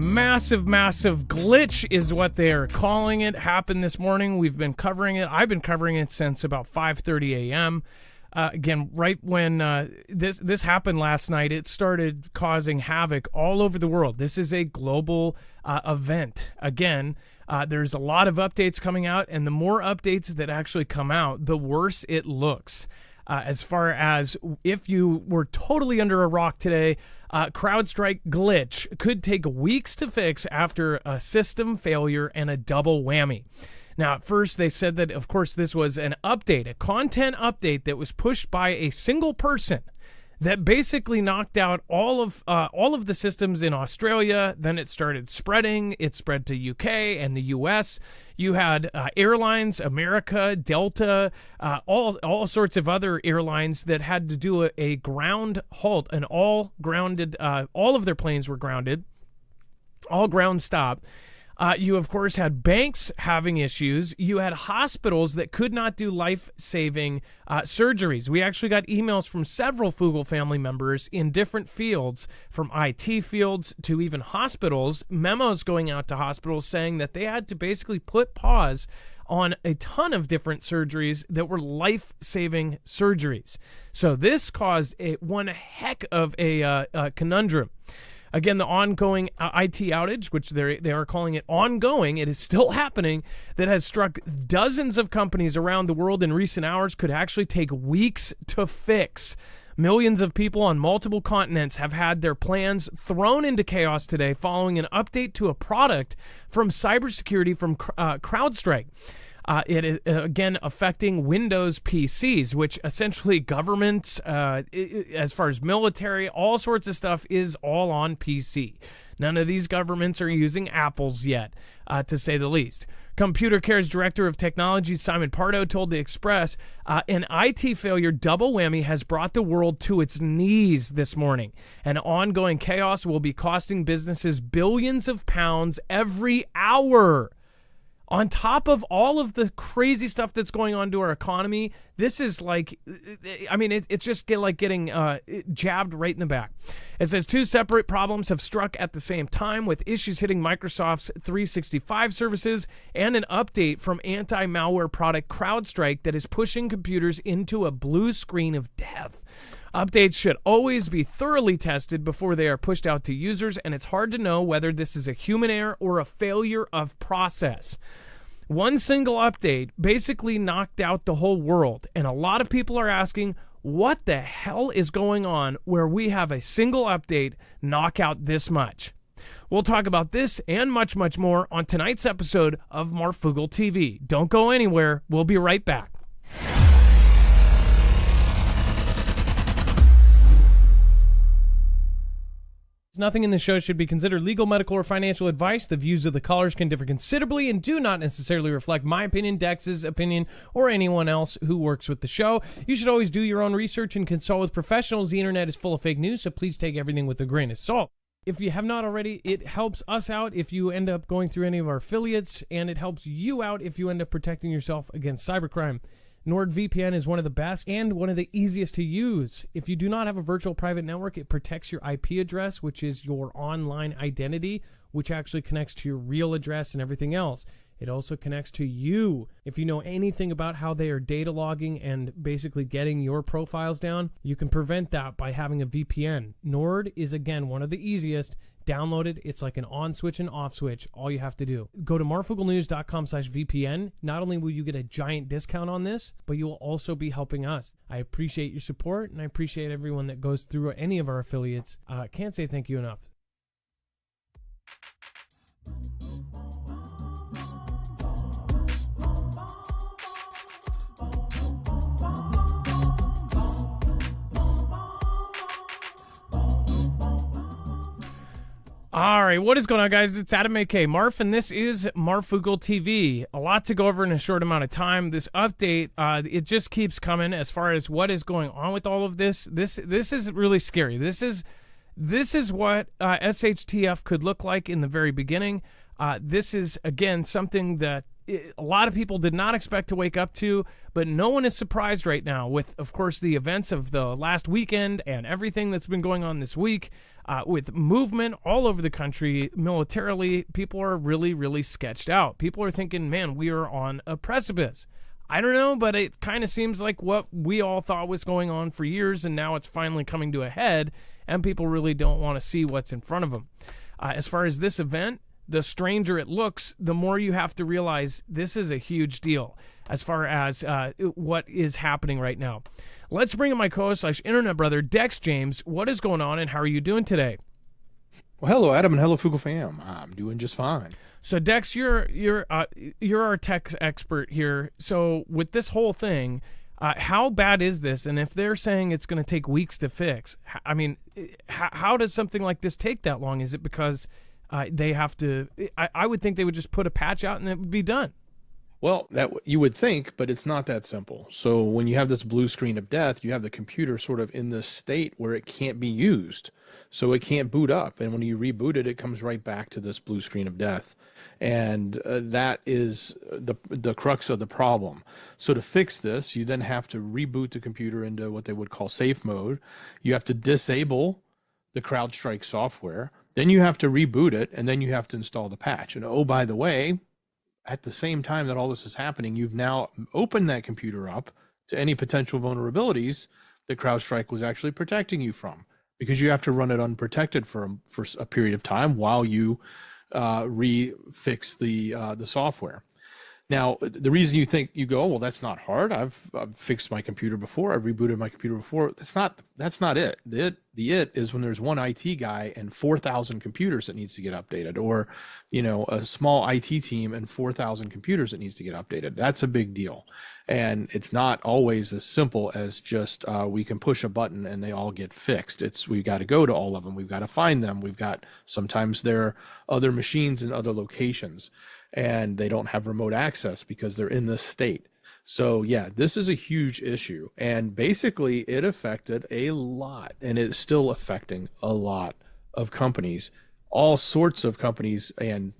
massive glitch is what they are calling it. Happened this morning. We've been covering it. I've been covering it since about 5:30 a.m. Again, right when this happened last night, it started causing havoc all over the world. This is a global event. Again, there's a lot of updates coming out, and the more updates that actually come out, the worse it looks. As far as if you were totally under a rock today, CrowdStrike glitch could take weeks to fix after a system failure and a double whammy. Now, at first, they said that, of course, this was an update, a content update that was pushed by a single person that basically knocked out all of the systems in Australia. Then it started spreading. It spread to UK and the US. You had airlines, America, Delta, all sorts of other airlines that had to do a ground halt, and all of their planes were grounded, all ground stopped. You, of course, had banks having issues. You had hospitals that could not do life-saving surgeries. We actually got emails from several Foogle family members in different fields, from IT fields to even hospitals, memos going out to hospitals saying that they had to basically put pause on a ton of different surgeries that were life-saving surgeries. So this caused one heck of a conundrum. Again, the ongoing IT outage, which they are calling it ongoing, it is still happening, that has struck dozens of companies around the world in recent hours, could actually take weeks to fix. Millions of people on multiple continents have had their plans thrown into chaos today following an update to a product from cybersecurity from CrowdStrike. It is, again, affecting Windows PCs, which essentially governments, as far as military, all sorts of stuff is all on PC. None of these governments are using Apples yet, to say the least. Computer Care's Director of Technology, Simon Pardo, told The Express, an IT failure double whammy has brought the world to its knees this morning. And ongoing chaos will be costing businesses billions of pounds every hour. On top of all of the crazy stuff that's going on to our economy, this is like, I mean, it's just like getting jabbed right in the back. It says two separate problems have struck at the same time, with issues hitting Microsoft's 365 services and an update from anti-malware product CrowdStrike that is pushing computers into a blue screen of death. Updates should always be thoroughly tested before they are pushed out to users, and it's hard to know whether this is a human error or a failure of process. One single update basically knocked out the whole world, and a lot of people are asking, what the hell is going on where we have a single update knock out this much? We'll talk about this and much, much more on tonight's episode of Marfoogle TV. Don't go anywhere. We'll be right back. Nothing in this show should be considered legal, medical, or financial advice. The views of the callers can differ considerably and do not necessarily reflect my opinion, Dex's opinion, or anyone else who works with the show. You should always do your own research and consult with professionals. The internet is full of fake news, so please take everything with a grain of salt. If you have not already, it helps us out if you end up going through any of our affiliates, and it helps you out if you end up protecting yourself against cybercrime. NordVPN is one of the best and one of the easiest to use. If you do not have a virtual private network, it protects your IP address, which is your online identity, which actually connects to your real address and everything else. It also connects to you. If you know anything about how they are data logging and basically getting your profiles down, you can prevent that by having a VPN. Nord is, again, one of the easiest. Download it. It's like an on switch and off switch. All you have to do. Go to marfooglenews.com/VPN. Not only will you get a giant discount on this, but you will also be helping us. I appreciate your support, and I appreciate everyone that goes through any of our affiliates. Can't say thank you enough. All right, what is going on, guys? It's Adam A.K. Marf, and this is Marfoogle TV. A lot to go over in a short amount of time. This update, it just keeps coming as far as what is going on with all of this. This is really scary. This is what SHTF could look like in the very beginning. This is, again, something that a lot of people did not expect to wake up to, but no one is surprised right now with, of course, the events of the last weekend and everything that's been going on this week with movement all over the country militarily. People are really, really sketched out. People are thinking, man, we are on a precipice. I don't know, but it kind of seems like what we all thought was going on for years, and now it's finally coming to a head, and people really don't want to see what's in front of them. As far as this event, the stranger it looks, the more you have to realize this is a huge deal as far as what is happening right now. Let's bring in my co-host / internet brother, Dex James. What is going on, and how are you doing today? Well, hello, Adam, and hello, Fugel fam. I'm doing just fine. So, Dex, you're our tech expert here. So, with this whole thing, how bad is this? And if they're saying it's going to take weeks to fix, I mean, how does something like this take that long? Is it because they have to? I would think they would just put a patch out and it would be done. Well, that you would think, but it's not that simple. So when you have this blue screen of death, you have the computer sort of in this state where it can't be used. So it can't boot up. And when you reboot it, it comes right back to this blue screen of death. And that is the crux of the problem. So to fix this, you then have to reboot the computer into what they would call safe mode. You have to disable the CrowdStrike software. Then you have to reboot it, and then you have to install the patch. And oh, by the way, at the same time that all this is happening, you've now opened that computer up to any potential vulnerabilities that CrowdStrike was actually protecting you from, because you have to run it unprotected for a period of time while you refix the software. Now, the reason you go, well, that's not hard. I've fixed my computer before. I've rebooted my computer before. That's not it. The it is when there's one IT guy and 4,000 computers that needs to get updated, or, a small IT team and 4,000 computers that needs to get updated. That's a big deal. And it's not always as simple as just we can push a button and they all get fixed. We've got to go to all of them. We've got to find them. Sometimes there are other machines in other locations, and they don't have remote access because they're in this state. So yeah, this is a huge issue, and basically it affected a lot, and it's still affecting a lot of companies, all sorts of companies and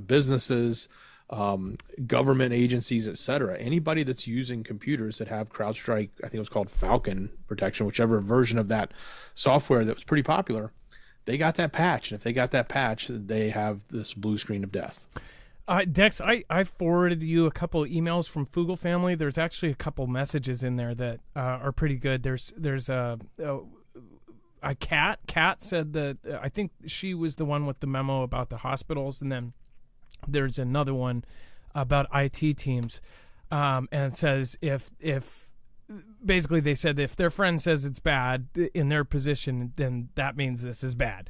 businesses, government agencies, etc. Anybody that's using computers that have CrowdStrike, I think it was called Falcon protection, whichever version of that software that was pretty popular, they got that patch. And if they got that patch, they have this blue screen of death. Dex, I forwarded you a couple of emails from Fugel family. There's actually a couple messages in there that are pretty good. There's a Kat. Kat said that I think she was the one with the memo about the hospitals, and then there's another one about IT teams, and it says if basically they said if their friend says it's bad in their position, then that means this is bad.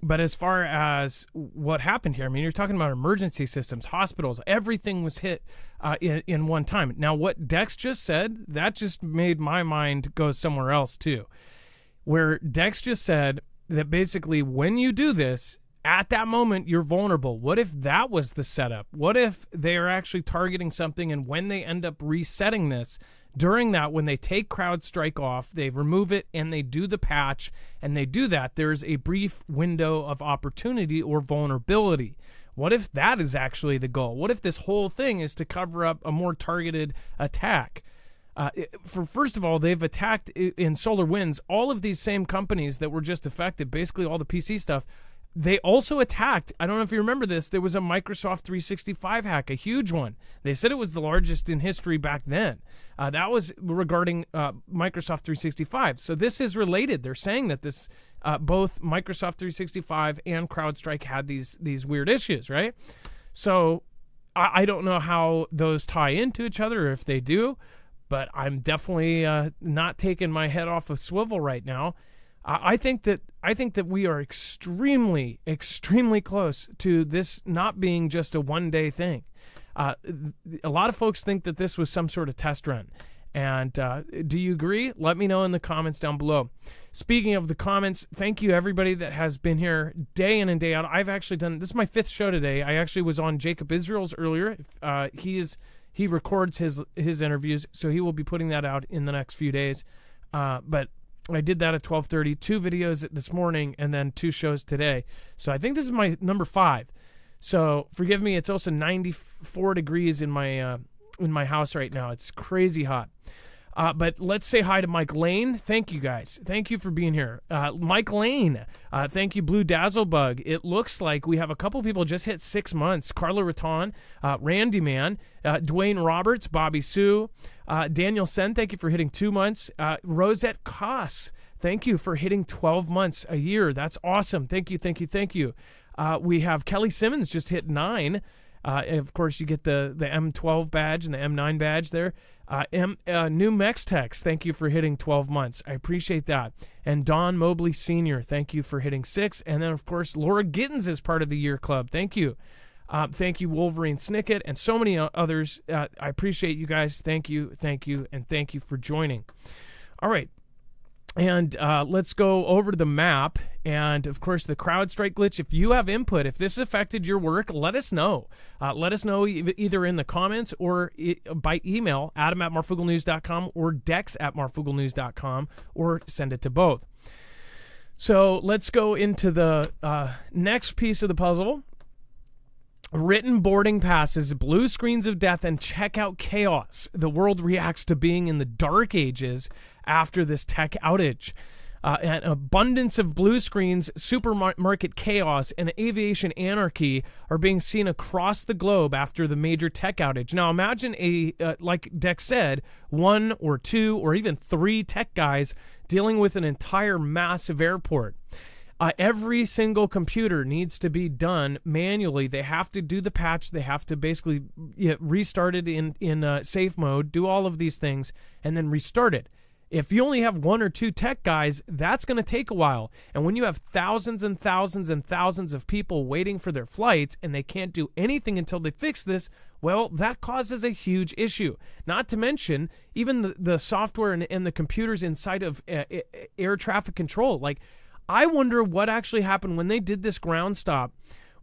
But as far as what happened here, I mean, you're talking about emergency systems, hospitals, everything was hit in one time. Now, what Dex just said, that just made my mind go somewhere else too, where Dex just said that basically when you do this, at that moment, you're vulnerable. What if that was the setup? What if they are actually targeting something, and when they end up resetting this, during that, when they take CrowdStrike off, they remove it and they do the patch, and they do that, there's a brief window of opportunity or vulnerability. What if that is actually the goal? What if this whole thing is to cover up a more targeted attack? First of all, they've attacked in SolarWinds all of these same companies that were just affected, basically all the PC stuff. They also attacked, I don't know if you remember this, there was a Microsoft 365 hack, a huge one. They said it was the largest in history back then. That was regarding Microsoft 365. So this is related. They're saying that this both Microsoft 365 and CrowdStrike had these weird issues, right? So I don't know how those tie into each other, or if they do, but I'm definitely not taking my head off a swivel right now. I think that we are extremely, extremely close to this not being just a one-day thing. A lot of folks think that this was some sort of test run. And do you agree? Let me know in the comments down below. Speaking of the comments, thank you everybody that has been here day in and day out. I've actually done, this is my 5th show today. I actually was on Jacob Israel's earlier. He records his interviews, so he will be putting that out in the next few days. But I did that at 12:30, 2 videos this morning, and then 2 shows today. So I think this is my number 5. So forgive me. It's also 94 degrees in my house right now. It's crazy hot. But let's say hi to Mike Lane. Thank you, guys. Thank you for being here. Mike Lane, thank you, Blue Dazzlebug. It looks like we have a couple people just hit 6 months. Carla Raton, Randy Man, Dwayne Roberts, Bobby Sue, Daniel Sen, thank you for hitting 2 months. Rosette Koss, thank you for hitting 12 months a year. That's awesome. Thank you, thank you, thank you. We have Kelly Simmons just hit 9. Of course, you get the M12 badge and the M9 badge there. New Mextex, thank you for hitting 12 months. I appreciate that. And Don Mobley Sr., thank you for hitting 6. And then, of course, Laura Gittins is part of the year club. Thank you. Thank you, Wolverine Snicket, and so many others. I appreciate you guys. Thank you, and thank you for joining. All right. And let's go over to the map and, of course, the CrowdStrike glitch. If you have input, if this affected your work, let us know. Let us know either in the comments or by email, adam@marfooglenews.com or dex@marfooglenews.com, or send it to both. So let's go into the next piece of the puzzle. Written boarding passes, blue screens of death, and checkout chaos. The world reacts to being in the dark ages after this tech outage. An abundance of blue screens, supermarket chaos, and aviation anarchy are being seen across the globe after the major tech outage. Now imagine like Dex said, 1 or 2 or even 3 tech guys dealing with an entire massive airport. Every single computer needs to be done manually. They have to do the patch. They have to basically restart it in safe mode, do all of these things, and then restart it. If you only have 1 or 2 tech guys, that's going to take a while. And when you have thousands and thousands and thousands of people waiting for their flights and they can't do anything until they fix this, well, that causes a huge issue. Not to mention, even the software and the computers inside of air traffic control. Like, I wonder what actually happened when they did this ground stop.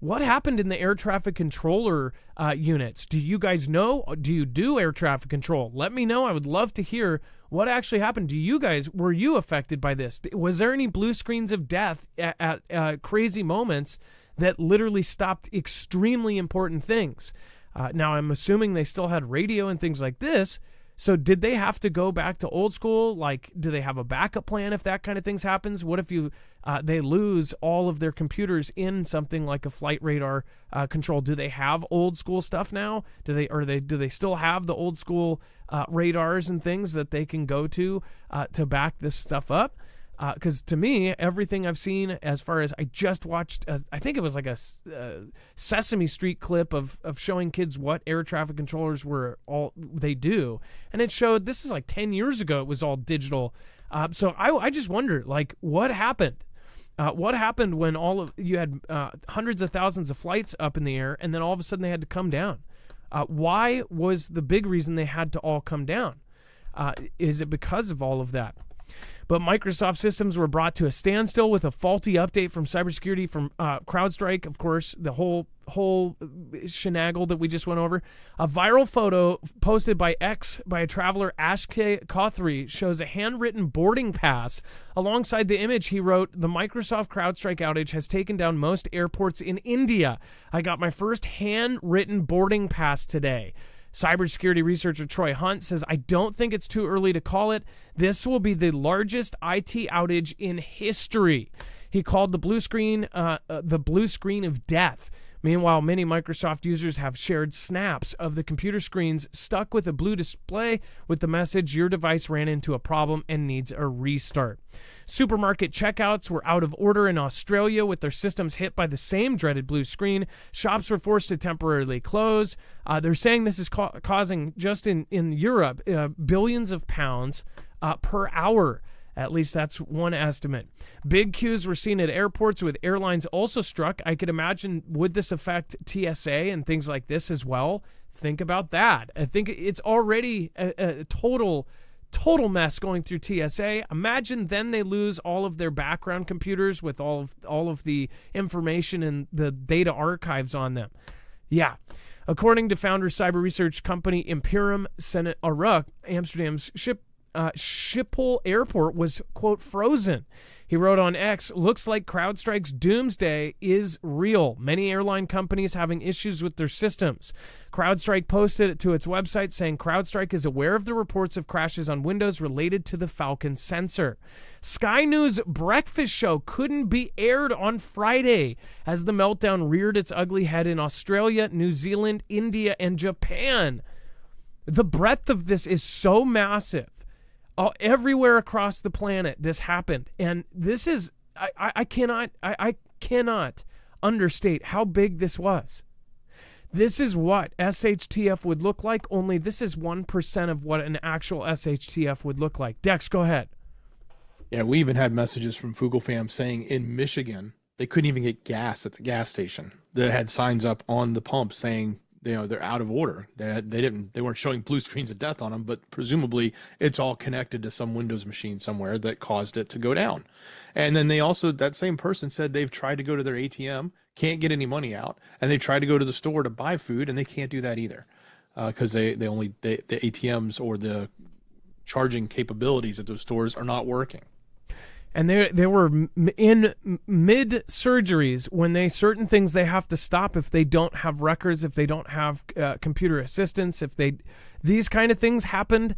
What happened in the air traffic controller units? Do you guys know? Do you do air traffic control? Let me know. I would love to hear what actually happened. Do you guys, were you affected by this? Was there any blue screens of death at crazy moments that literally stopped extremely important things? Now, I'm assuming they still had radio and things like this. So did they have to go back to old school? Like, do they have a backup plan if that kind of things happens? What if they lose all of their computers in something like a flight radar control? Do they have old school stuff now? Do they still have the old school radars and things that they can go to back this stuff up? Because to me, everything I've seen, as far as I just watched, I think it was like a Sesame Street clip of showing kids what air traffic controllers were all they do, and it showed this is like 10 years ago. It was all digital. So I just wonder, like, what happened? What happened when you had hundreds of thousands of flights up in the air, and then all of a sudden they had to come down? Why was the big reason they had to all come down? Is it because of all of that? But Microsoft systems were brought to a standstill with a faulty update from cybersecurity from CrowdStrike. Of course, the whole shenagle that we just went over. A viral photo posted by X by a traveler, Ashke Kothri, shows a handwritten boarding pass. Alongside the image, he wrote, "The Microsoft CrowdStrike outage has taken down most airports in India. I got my first handwritten boarding pass today." Cybersecurity researcher Troy Hunt says, "I don't think it's too early to call it. This will be the largest IT outage in history." He called the blue screen of death. Meanwhile, many Microsoft users have shared snaps of the computer screens stuck with a blue display with the message, "Your device ran into a problem and needs a restart." Supermarket checkouts were out of order in Australia with their systems hit by the same dreaded blue screen. Shops were forced to temporarily close. They're saying this is causing, just in Europe, billions of pounds per hour. At least that's one estimate. Big queues were seen at airports with airlines also struck. I could imagine, would this affect TSA and things like this as well? Think about that. I think it's already a total mess going through TSA. Imagine then they lose all of their background computers with all of the information and the data archives on them. Yeah. According to founder cyber research company Imperium Senate Aruk, Amsterdam's ship Schiphol Airport was, quote, frozen. He wrote on X, looks like CrowdStrike's doomsday is real. Many airline companies having issues with their systems. CrowdStrike posted it to its website saying CrowdStrike is aware of the reports of crashes on Windows related to the Falcon sensor. Sky News breakfast show couldn't be aired on Friday as the meltdown reared its ugly head in Australia, New Zealand, India, and Japan. The breadth of this is so massive. Everywhere across the planet, this happened, and this is I cannot understate how big this was. This is what SHTF would look like. Only this is 1% of what an actual SHTF would look like. Dex, go ahead. Yeah, we even had messages from Fugel fam saying in Michigan they couldn't even get gas at the gas station. They had signs up on the pump saying, they're out of order. They weren't showing blue screens of death on them, but presumably it's all connected to some Windows machine somewhere that caused it to go down. And then they also, that same person said they've tried to go to their ATM, can't get any money out, and they tried to go to the store to buy food, and they can't do that either because the ATMs or the charging capabilities at those stores are not working. And they were in mid surgeries when certain things they have to stop if they don't have records, if they don't have computer assistance, these kind of things happened.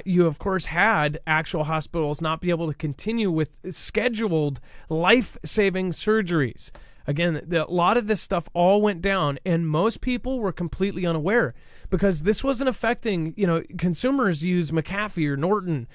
You of course had actual hospitals not be able to continue with scheduled life-saving surgeries. Again, a lot of this stuff all went down, and most people were completely unaware because this wasn't affecting, consumers use McAfee or Norton.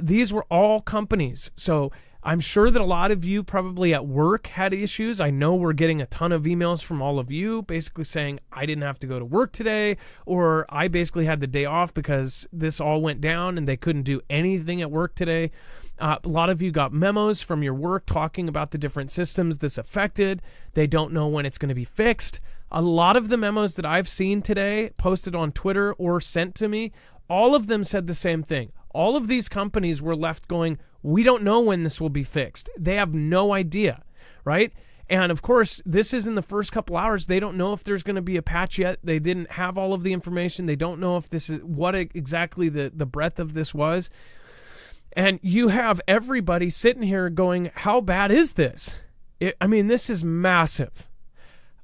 These were all companies. So I'm sure that a lot of you probably at work had issues. I know we're getting a ton of emails from all of you basically saying, I didn't have to go to work today, or I basically had the day off because this all went down and they couldn't do anything at work today. A lot of you got memos from your work talking about the different systems this affected. They don't know when it's going to be fixed. A lot of the memos that I've seen today posted on Twitter or sent to me, all of them said the same thing. All of these companies were left going, we don't know when this will be fixed. They have no idea, right? And of course, this is in the first couple hours. They don't know if there's going to be a patch yet. They didn't have all of the information. They don't know if this is what exactly the breadth of this was. And you have everybody sitting here going, how bad is this? This is massive.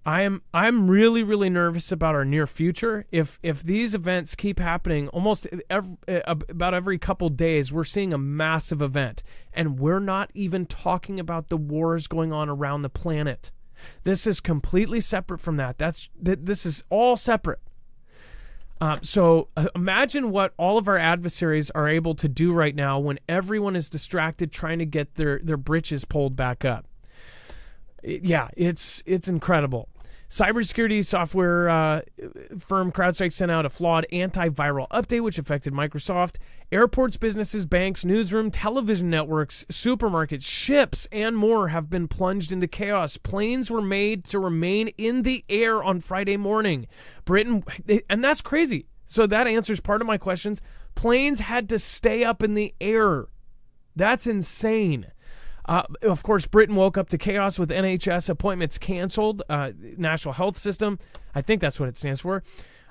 I'm really, really nervous about our near future. If these events keep happening almost about every couple days, we're seeing a massive event. And we're not even talking about the wars going on around the planet. This is completely separate from that. This is all separate. So imagine what all of our adversaries are able to do right now when everyone is distracted trying to get their britches pulled back up. It's incredible. Cybersecurity software firm CrowdStrike sent out a flawed antiviral update which affected Microsoft. Airports, businesses, banks, newsroom, television networks, supermarkets, ships, and more have been plunged into chaos. Planes were made to remain in the air on Friday morning. Britain, and that's crazy. So that answers part of my questions. Planes had to stay up in the air. That's insane. Of course, Britain woke up to chaos with NHS appointments canceled, National Health System. I think that's what it stands for.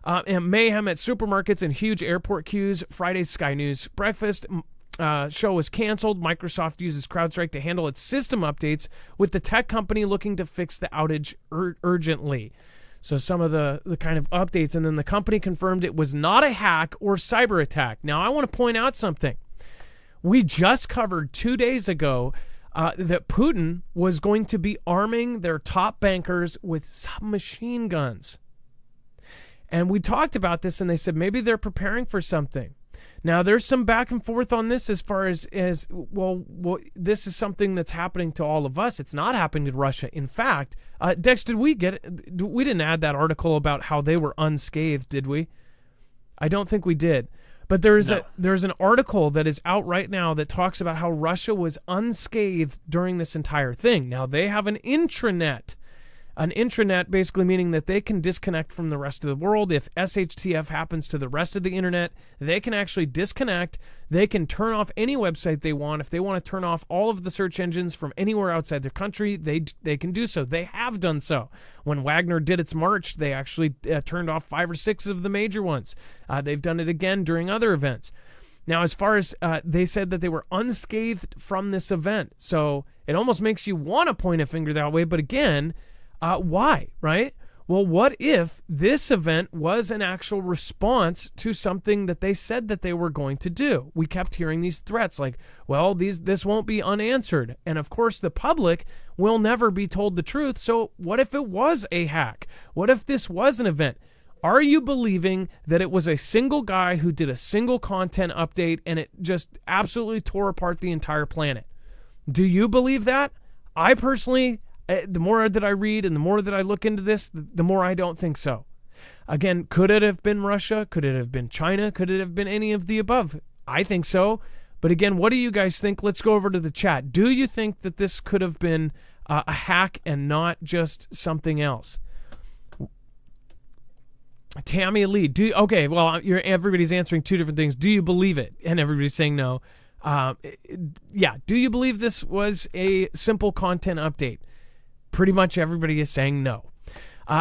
And mayhem at supermarkets and huge airport queues. Friday's Sky News breakfast show was canceled. Microsoft uses CrowdStrike to handle its system updates, with the tech company looking to fix the outage urgently. So some of the kind of updates, and then the company confirmed it was not a hack or cyber attack. Now, I want to point out something. We just covered 2 days ago that Putin was going to be arming their top bankers with submachine guns. And we talked about this, and they said maybe they're preparing for something. Now, there's some back and forth on this as far as well, this is something that's happening to all of us. It's not happening to Russia. In fact, Dex, did we get it? We didn't add that article about how they were unscathed, did we? I don't think we did. But there's an article that is out right now that talks about how Russia was unscathed during this entire thing. Now, they have an intranet. An intranet basically meaning that they can disconnect from the rest of the world. If SHTF happens to the rest of the internet, they can actually disconnect. They can turn off any website they want. If they want to turn off all of the search engines from anywhere outside their country, they can do so. They have done so. When Wagner did its march, they actually turned off 5 or 6 of the major ones. They've done it again during other events. Now, as far as they said that they were unscathed from this event. So it almost makes you want to point a finger that way. But again, why, right? Well, what if this event was an actual response to something that they said that they were going to do? We kept hearing these threats like, well, this won't be unanswered. And of course, the public will never be told the truth. So what if it was a hack? What if this was an event? Are you believing that it was a single guy who did a single content update and it just absolutely tore apart the entire planet? Do you believe that? I personally, the more that I read and the more that I look into this, the more I don't think so. Again, could it have been Russia? Could it have been China? Could it have been any of the above? I think so. But again, what do you guys think? Let's go over to the chat. Do you think that this could have been a hack and not just something else? Tammy Lee, okay, well, everybody's answering two different things. Do you believe it? And everybody's saying no. Yeah, do you believe this was a simple content update? Pretty much everybody is saying no.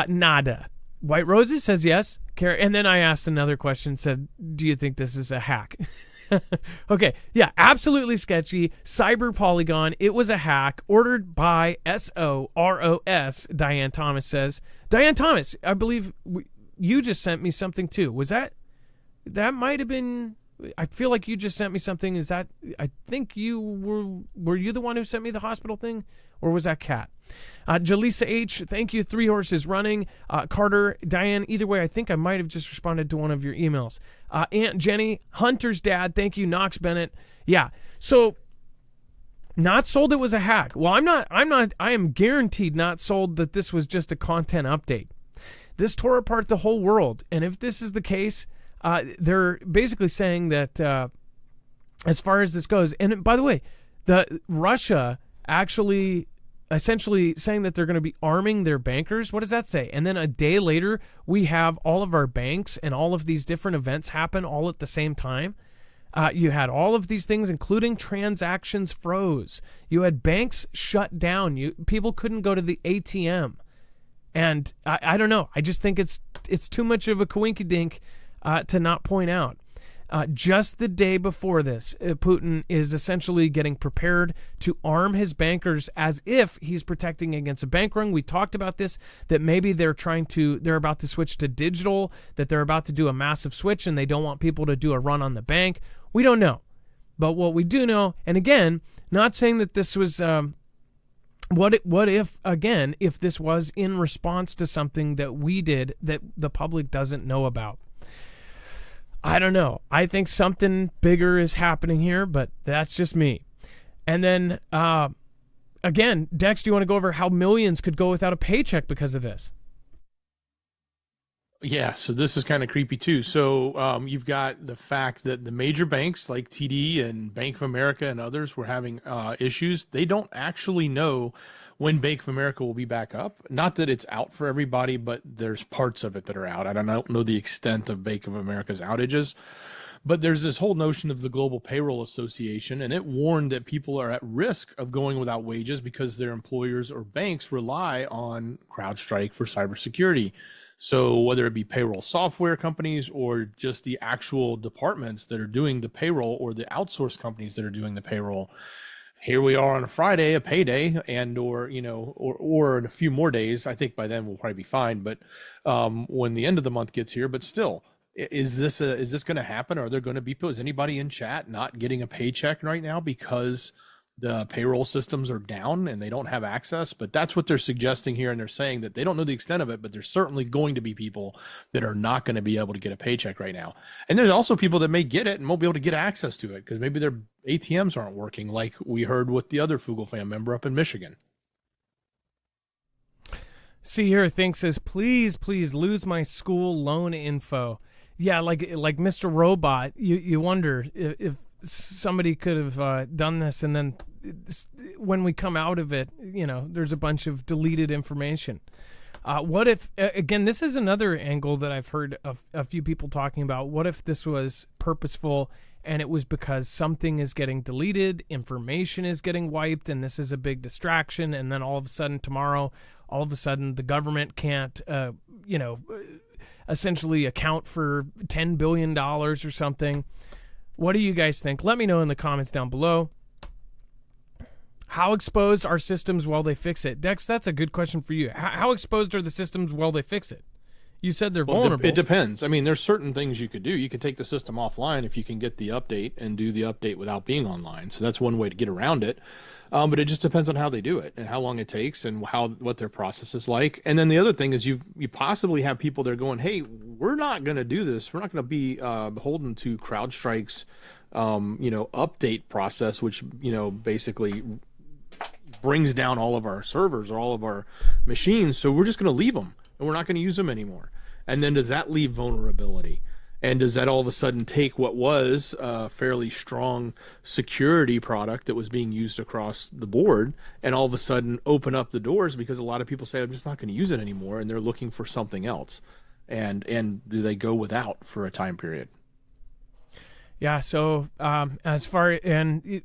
Nada. White Roses says yes. And then I asked another question, said, do you think this is a hack? Okay, yeah, absolutely sketchy. Cyber Polygon, it was a hack ordered by SOROS, Diane Thomas says. Diane Thomas, I believe you just sent me something too. Was that might have been, I feel like you just sent me something. Is that, I think you were you the one who sent me the hospital thing? Or was that Kat? Jaleesa H, thank you. 3 Horses Running. Carter, Diane, either way, I think I might have just responded to one of your emails. Aunt Jenny, Hunter's dad, thank you. Knox Bennett. Yeah, so not sold it was a hack. Well, I am guaranteed not sold that this was just a content update. This tore apart the whole world. And if this is the case, they're basically saying that as far as this goes, and by the way, the Russia actually essentially saying that they're going to be arming their bankers. What does that say? And then a day later, we have all of our banks and all of these different events happen all at the same time. You had all of these things, including transactions froze. You had banks shut down. People couldn't go to the ATM. And I don't know. I just think it's too much of a coinkydink to not point out. Just the day before this, Putin is essentially getting prepared to arm his bankers as if he's protecting against a bank run. We talked about this, that maybe they're about to switch to digital, that they're about to do a massive switch and they don't want people to do a run on the bank. We don't know. But what we do know, and again, not saying that this was, what if, again, if this was in response to something that we did that the public doesn't know about? I don't know. I think something bigger is happening here, but that's just me. And then, again, Dex, do you want to go over how millions could go without a paycheck because of this? Yeah, so this is kind of creepy too. So you've got the fact that the major banks like TD and Bank of America and others were having issues. They don't actually know when Bank of America will be back up. Not that it's out for everybody, but there's parts of it that are out. I don't know the extent of Bank of America's outages, but there's this whole notion of the Global Payroll Association, and it warned that people are at risk of going without wages because their employers or banks rely on CrowdStrike for cybersecurity. So whether it be payroll software companies or just the actual departments that are doing the payroll or the outsourced companies that are doing the payroll, here we are on a Friday, a payday, and or in a few more days. I think by then we'll probably be fine. But when the end of the month gets here, but still, is this going to happen? Are there going to be people? Is anybody in chat not getting a paycheck right now because the payroll systems are down and they don't have access? But that's what they're suggesting here, and they're saying that they don't know the extent of it, but there's certainly going to be people that are not going to be able to get a paycheck right now. And there's also people that may get it and won't be able to get access to it because maybe their ATMs aren't working, like we heard with the other Fugel fan member up in Michigan. See here, Think says, please lose my school loan info. Yeah, like Mr. Robot, you wonder if somebody could have done this, and then when we come out of it, there's a bunch of deleted information. What if, again, this is another angle that I've heard of a few people talking about. What if this was purposeful and it was because something is getting deleted, information is getting wiped, and this is a big distraction, and then all of a sudden tomorrow, the government can't, essentially account for $10 billion or something. What do you guys think? Let me know in the comments down below. How exposed are systems while they fix it? Dex, that's a good question for you. How exposed are the systems while they fix it? You said they're vulnerable. It depends. I mean, there's certain things you could do. You could take the system offline if you can get the update and do the update without being online. So that's one way to get around it. But it just depends on how they do it and how long it takes and what their process is like. And then the other thing is you possibly have people that are going, hey, we're not going to do this. We're not going to be beholden to CrowdStrike's update process, which basically brings down all of our servers or all of our machines. So we're just going to leave them and we're not going to use them anymore. And then does that leave vulnerability? And does that all of a sudden take what was a fairly strong security product that was being used across the board and all of a sudden open up the doors because a lot of people say, I'm just not going to use it anymore, and they're looking for something else. And do they go without for a time period? Yeah, so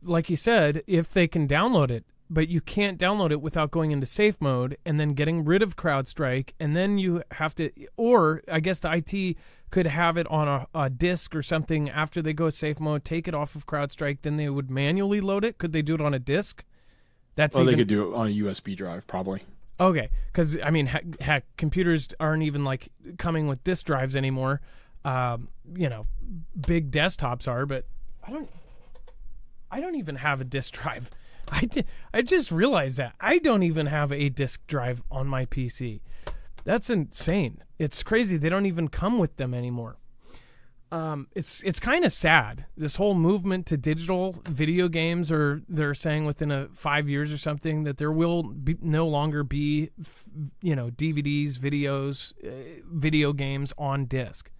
like you said, if they can download it, but you can't download it without going into safe mode and then getting rid of CrowdStrike, and then you have to, or I guess the IT could have it on a disk or something after they go safe mode, take it off of CrowdStrike, then they would manually load it. Could they do it on a disk? They could do it on a USB drive, probably. Okay, because I mean, heck, computers aren't even like coming with disk drives anymore. Big desktops are, but I don't even have a disk drive. I just realized that I don't even have a disk drive on my PC. That's insane. It's crazy. They don't even come with them anymore. It's kind of sad. This whole movement to digital video games, or they're saying within 5 years or something that there will no longer be, DVDs, videos, video games on disc.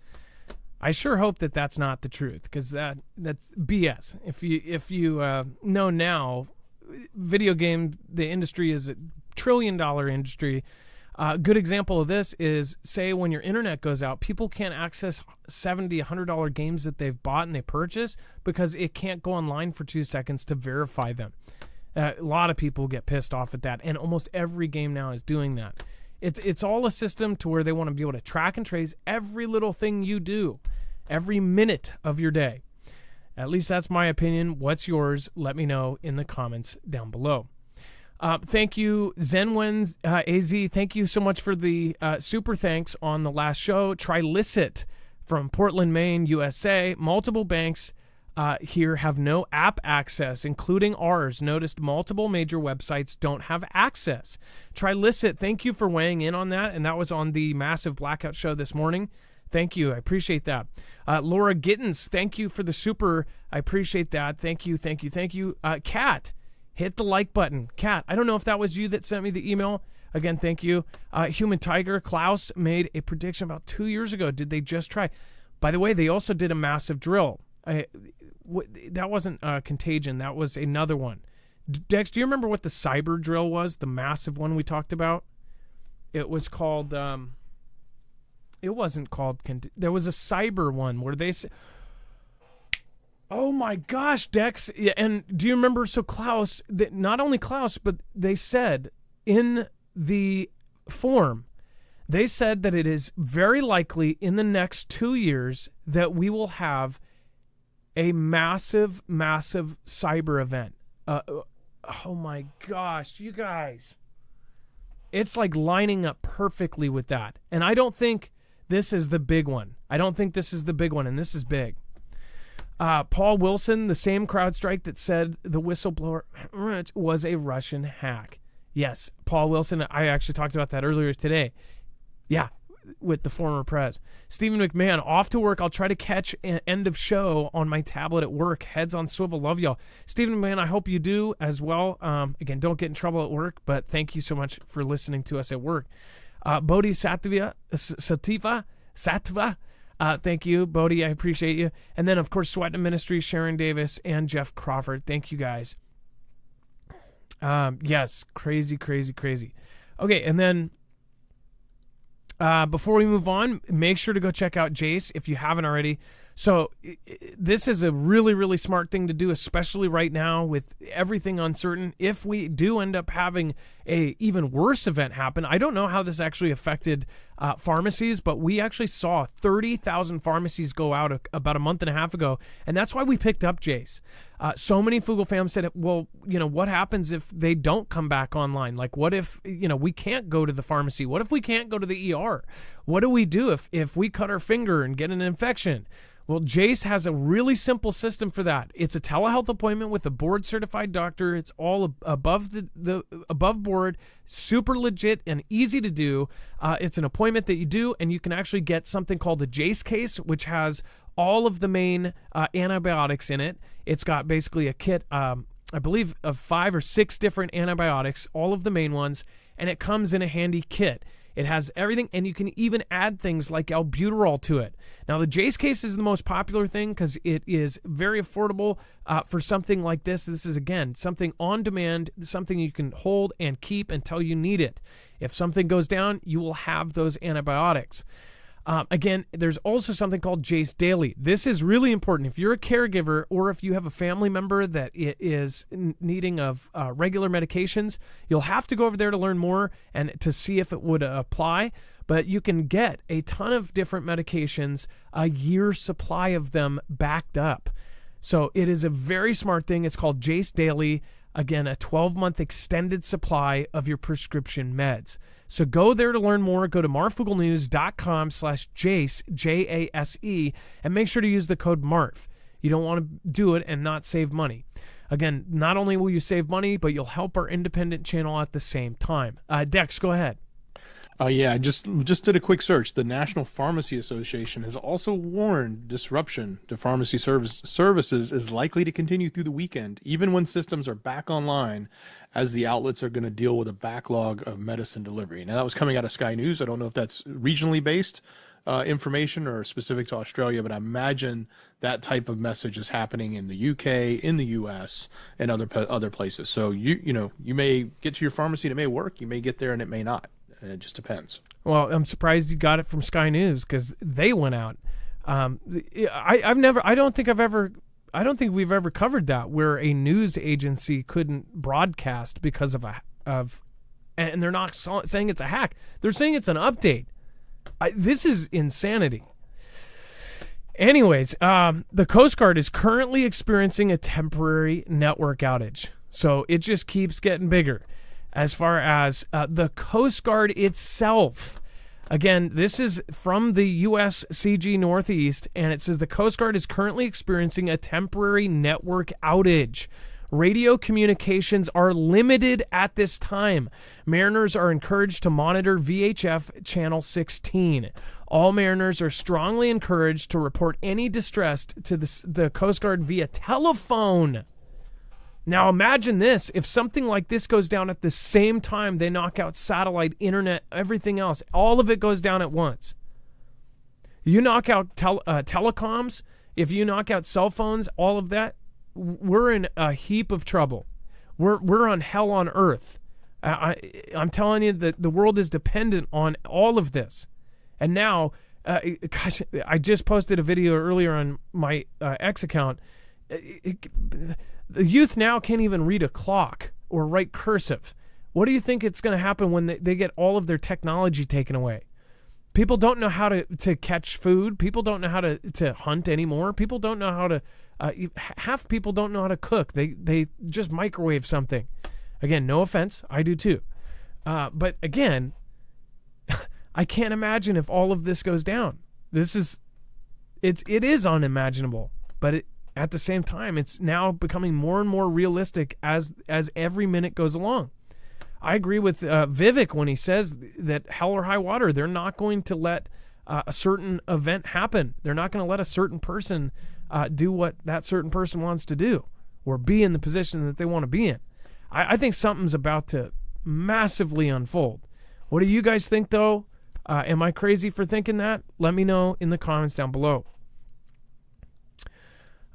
I sure hope that that's not the truth, because that's BS. If you know now, video game, the industry is $1 trillion industry. Good example of this is, say, when your internet goes out, people can't access $70, $100 games that they've bought and they purchase because it can't go online for 2 seconds to verify them. A lot of people get pissed off at that, and almost every game now is doing that. It's all a system to where they want to be able to track and trace every little thing you do, every minute of your day. At least that's my opinion. What's yours? Let me know in the comments down below. Thank you, Zenwens AZ. Thank you so much for the super thanks on the last show. Trilicit from Portland, Maine, USA. Multiple banks here have no app access, including ours. Noticed multiple major websites don't have access. Trilicit, thank you for weighing in on that, and that was on the Massive Blackout show this morning. Thank you. I appreciate that. Laura Gittens, thank you for the super. I appreciate that. Thank you. Kat, hit the like button. Kat, I don't know if that was you that sent me the email. Again, thank you. Human Tiger, Klaus made a prediction about 2 years ago. Did they just try? By the way, they also did a massive drill. That wasn't Contagion. That was another one. Dex, do you remember what the cyber drill was? The massive one we talked about? It was called... It wasn't called... There was a cyber one where they... Oh my gosh, Dex. And do you remember... So Klaus... Not only Klaus, but they said in the form, they said that it is very likely in the next 2 years that we will have a massive, massive cyber event. Oh my gosh, you guys. It's like lining up perfectly with that. And I don't think... this is the big one. I don't think this is the big one, and this is big. Paul Wilson, the same CrowdStrike that said the whistleblower was a Russian hack. Yes, Paul Wilson, I actually talked about that earlier today. Yeah, with the former prez. Stephen McMahon, off to work. I'll try to catch an end of show on my tablet at work. Heads on swivel. Love y'all. Stephen McMahon, I hope you do as well. Again, don't get in trouble at work, but thank you so much for listening to us at work. Bodhi Sativa, thank you, Bodhi, I appreciate you. And then, of course, Sweatin' Ministries, Sharon Davis, and Jeff Crawford. Thank you, guys. Yes, crazy. Okay, and then before we move on, make sure to go check out Jace if you haven't already. So this is a really, really smart thing to do, especially right now with everything uncertain. If we do end up having a even worse event happen, I don't know how this actually affected pharmacies, but we actually saw 30,000 pharmacies go out about a month and a half ago, and that's why we picked up Jace. So many Foogle fans said, well, what happens if they don't come back online? Like, what if, we can't go to the pharmacy? What if we can't go to the ER? What do we do if we cut our finger and get an infection? Well, Jace has a really simple system for that. It's a telehealth appointment with a board-certified doctor. It's all above the above board, super legit and easy to do. It's an appointment that you do, and you can actually get something called a Jace case, which has all of the main antibiotics in it. It's got basically a kit, I believe, of 5 or 6 different antibiotics, all of the main ones, and it comes in a handy kit. It has everything, and you can even add things like albuterol to it. Now, the Jace case is the most popular thing because it is very affordable for something like this. This is, again, something on demand, something you can hold and keep until you need it. If something goes down, you will have those antibiotics. Again, there's also something called Jace Daily. This is really important. If you're a caregiver or if you have a family member that is needing of regular medications, you'll have to go over there to learn more and to see if it would apply. But you can get a ton of different medications, a year's supply of them backed up. So it is a very smart thing. It's called Jace Daily. Again, a 12-month extended supply of your prescription meds. So go there to learn more. Go to marfooglenews.com/Jace, Jase, and make sure to use the code MARF. You don't want to do it and not save money. Again, not only will you save money, but you'll help our independent channel at the same time. Dex, go ahead. I just did a quick search. The National Pharmacy Association has also warned disruption to pharmacy services is likely to continue through the weekend, even when systems are back online, as the outlets are going to deal with a backlog of medicine delivery. Now, that was coming out of Sky News. I don't know if that's regionally based information or specific to Australia, but I imagine that type of message is happening in the UK, in the US, and other places. So you may get to your pharmacy and it may work. You may get there and it may not. It just depends. Well, I'm surprised you got it from Sky News because they went out. I don't think we've ever covered that where a news agency couldn't broadcast because and they're not saying it's a hack. They're saying it's an update. This is insanity. Anyways, the Coast Guard is currently experiencing a temporary network outage, so it just keeps getting bigger. As far as the Coast Guard itself, again, this is from the USCG Northeast, and it says the Coast Guard is currently experiencing a temporary network outage. Radio communications are limited at this time. Mariners are encouraged to monitor VHF Channel 16. All mariners are strongly encouraged to report any distress to the Coast Guard via telephone. Now imagine this, if something like this goes down at the same time they knock out satellite, internet, everything else, all of it goes down at once. You knock out telecoms, if you knock out cell phones, all of that, we're in a heap of trouble. We're on hell on earth. I'm telling you that the world is dependent on all of this. And now, gosh, I just posted a video earlier on my X account. The youth now can't even read a clock or write cursive. What do you think it's going to happen when they get all of their technology taken away? People don't know how to catch food. People don't know how to hunt anymore. People don't know how to half people don't know how to cook. They just microwave something. Again, no offense, I do too. But again, I can't imagine if all of this goes down. It is unimaginable, but at the same time, it's now becoming more and more realistic as every minute goes along. I agree with Vivek when he says that hell or high water, they're not going to let a certain event happen. They're not going to let a certain person do what that certain person wants to do or be in the position that they want to be in. I think something's about to massively unfold. What do you guys think, though? Am I crazy for thinking that? Let me know in the comments down below.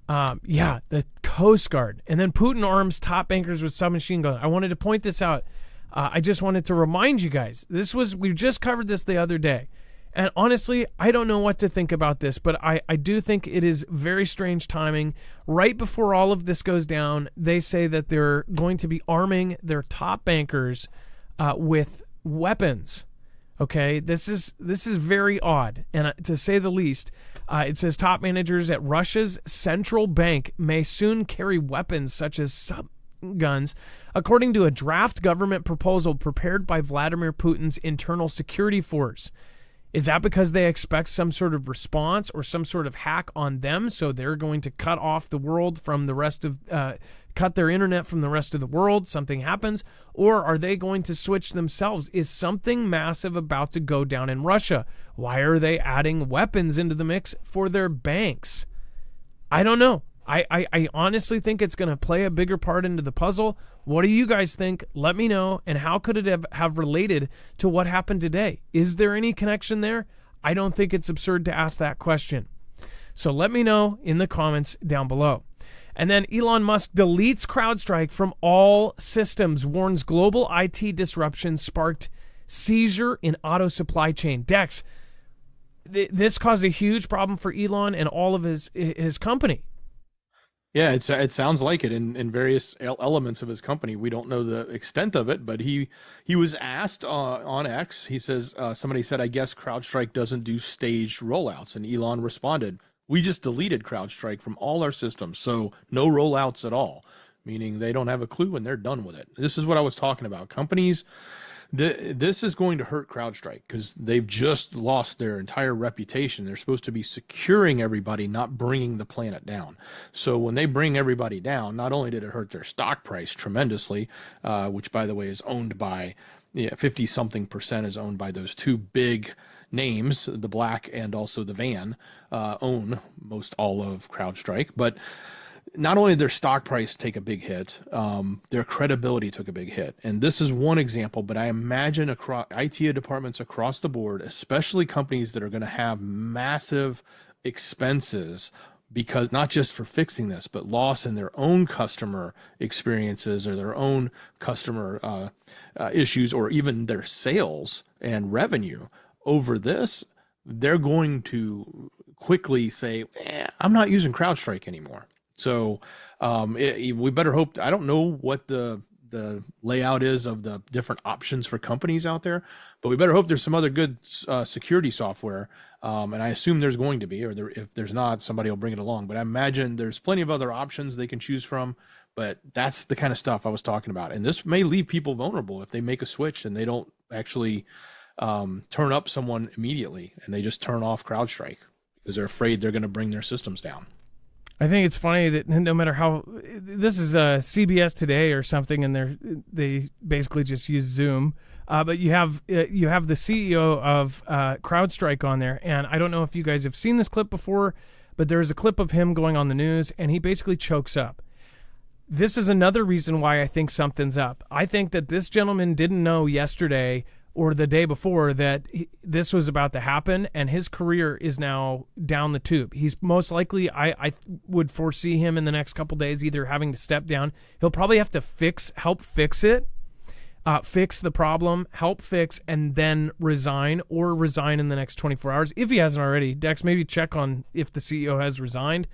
The Coast Guard. And then Putin arms top anchors with submachine guns. I wanted to point this out. I just wanted to remind you guys, we just covered this the other day. And honestly, I don't know what to think about this, but I do think it is very strange timing. Right before all of this goes down, they say that they're going to be arming their top bankers with weapons. Okay, this is very odd, and to say the least. It says top managers at Russia's central bank may soon carry weapons such as subguns, according to a draft government proposal prepared by Vladimir Putin's internal security force. Is that because they expect some sort of response or some sort of hack on them, so they're going to cut off the world from the rest of, cut their internet from the rest of the world, something happens? Or are they going to switch themselves? Is something massive about to go down in Russia? Why are they adding weapons into the mix for their banks? I don't know. I honestly think it's going to play a bigger part into the puzzle. What do you guys think? Let me know. And how could it have related to what happened today? Is there any connection there? I don't think it's absurd to ask that question. So let me know in the comments down below. And then Elon Musk deletes CrowdStrike from all systems, warns global IT disruption sparked seizure in auto supply chain. Dex, this caused a huge problem for Elon and all of his company. Yeah, it sounds like it in various elements of his company. We don't know the extent of it, but he was asked on X. He says somebody said, "I guess CrowdStrike doesn't do staged rollouts," and Elon responded, "We just deleted CrowdStrike from all our systems, so no rollouts at all," meaning they don't have a clue and they're done with it. This is what I was talking about. Companies, this is going to hurt CrowdStrike because they've just lost their entire reputation. They're supposed to be securing everybody, not bringing the planet down. So when they bring everybody down, not only did it hurt their stock price tremendously, which by the way is owned by 50-something% is owned by those two big names, the Black and also the Van, own most all of CrowdStrike, but not only did their stock price take a big hit, their credibility took a big hit. And this is one example, but I imagine across IT departments across the board, especially companies that are going to have massive expenses, because not just for fixing this, but loss in their own customer experiences or their own customer issues, or even their sales and revenue over this, they're going to quickly say, I'm not using CrowdStrike anymore. So we better hope. I don't know what the layout is of the different options for companies out there, but we better hope there's some other good security software. And I assume there's going to be, or if there's not, somebody will bring it along. But I imagine there's plenty of other options they can choose from. But that's the kind of stuff I was talking about. And this may leave people vulnerable if they make a switch and they don't actually turn up someone immediately, and they just turn off CrowdStrike because they're afraid they're going to bring their systems down. I think it's funny that no matter how, this is CBS Today or something, and they basically just use Zoom. But you have the CEO of CrowdStrike on there, and I don't know if you guys have seen this clip before, but there's a clip of him going on the news, and he basically chokes up. This is another reason why I think something's up. I think that this gentleman didn't know yesterday or the day before that this was about to happen, and his career is now down the tube. He's most likely, I would foresee him in the next couple days either having to step down. He'll probably have to help fix it, fix the problem, help fix, and then resign, or resign in the next 24 hours. If he hasn't already, Dex, maybe check on if the CEO has resigned.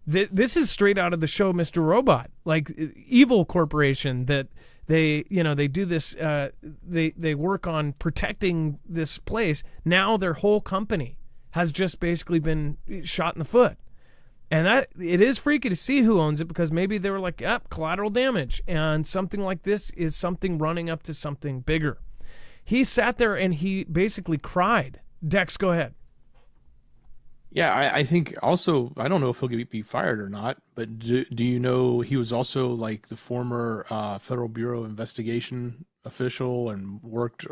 This is straight out of the show Mr. Robot, like evil corporation that they do this, they work on protecting this place. Now their whole company has just basically been shot in the foot. And that it is freaky to see who owns it, because maybe they were like, collateral damage, and something like this is something running up to something bigger. He sat there and he basically cried. Dex, go ahead. Yeah, I think also, I don't know if he'll be fired or not, but do you know he was also like the former Federal Bureau of Investigation official and worked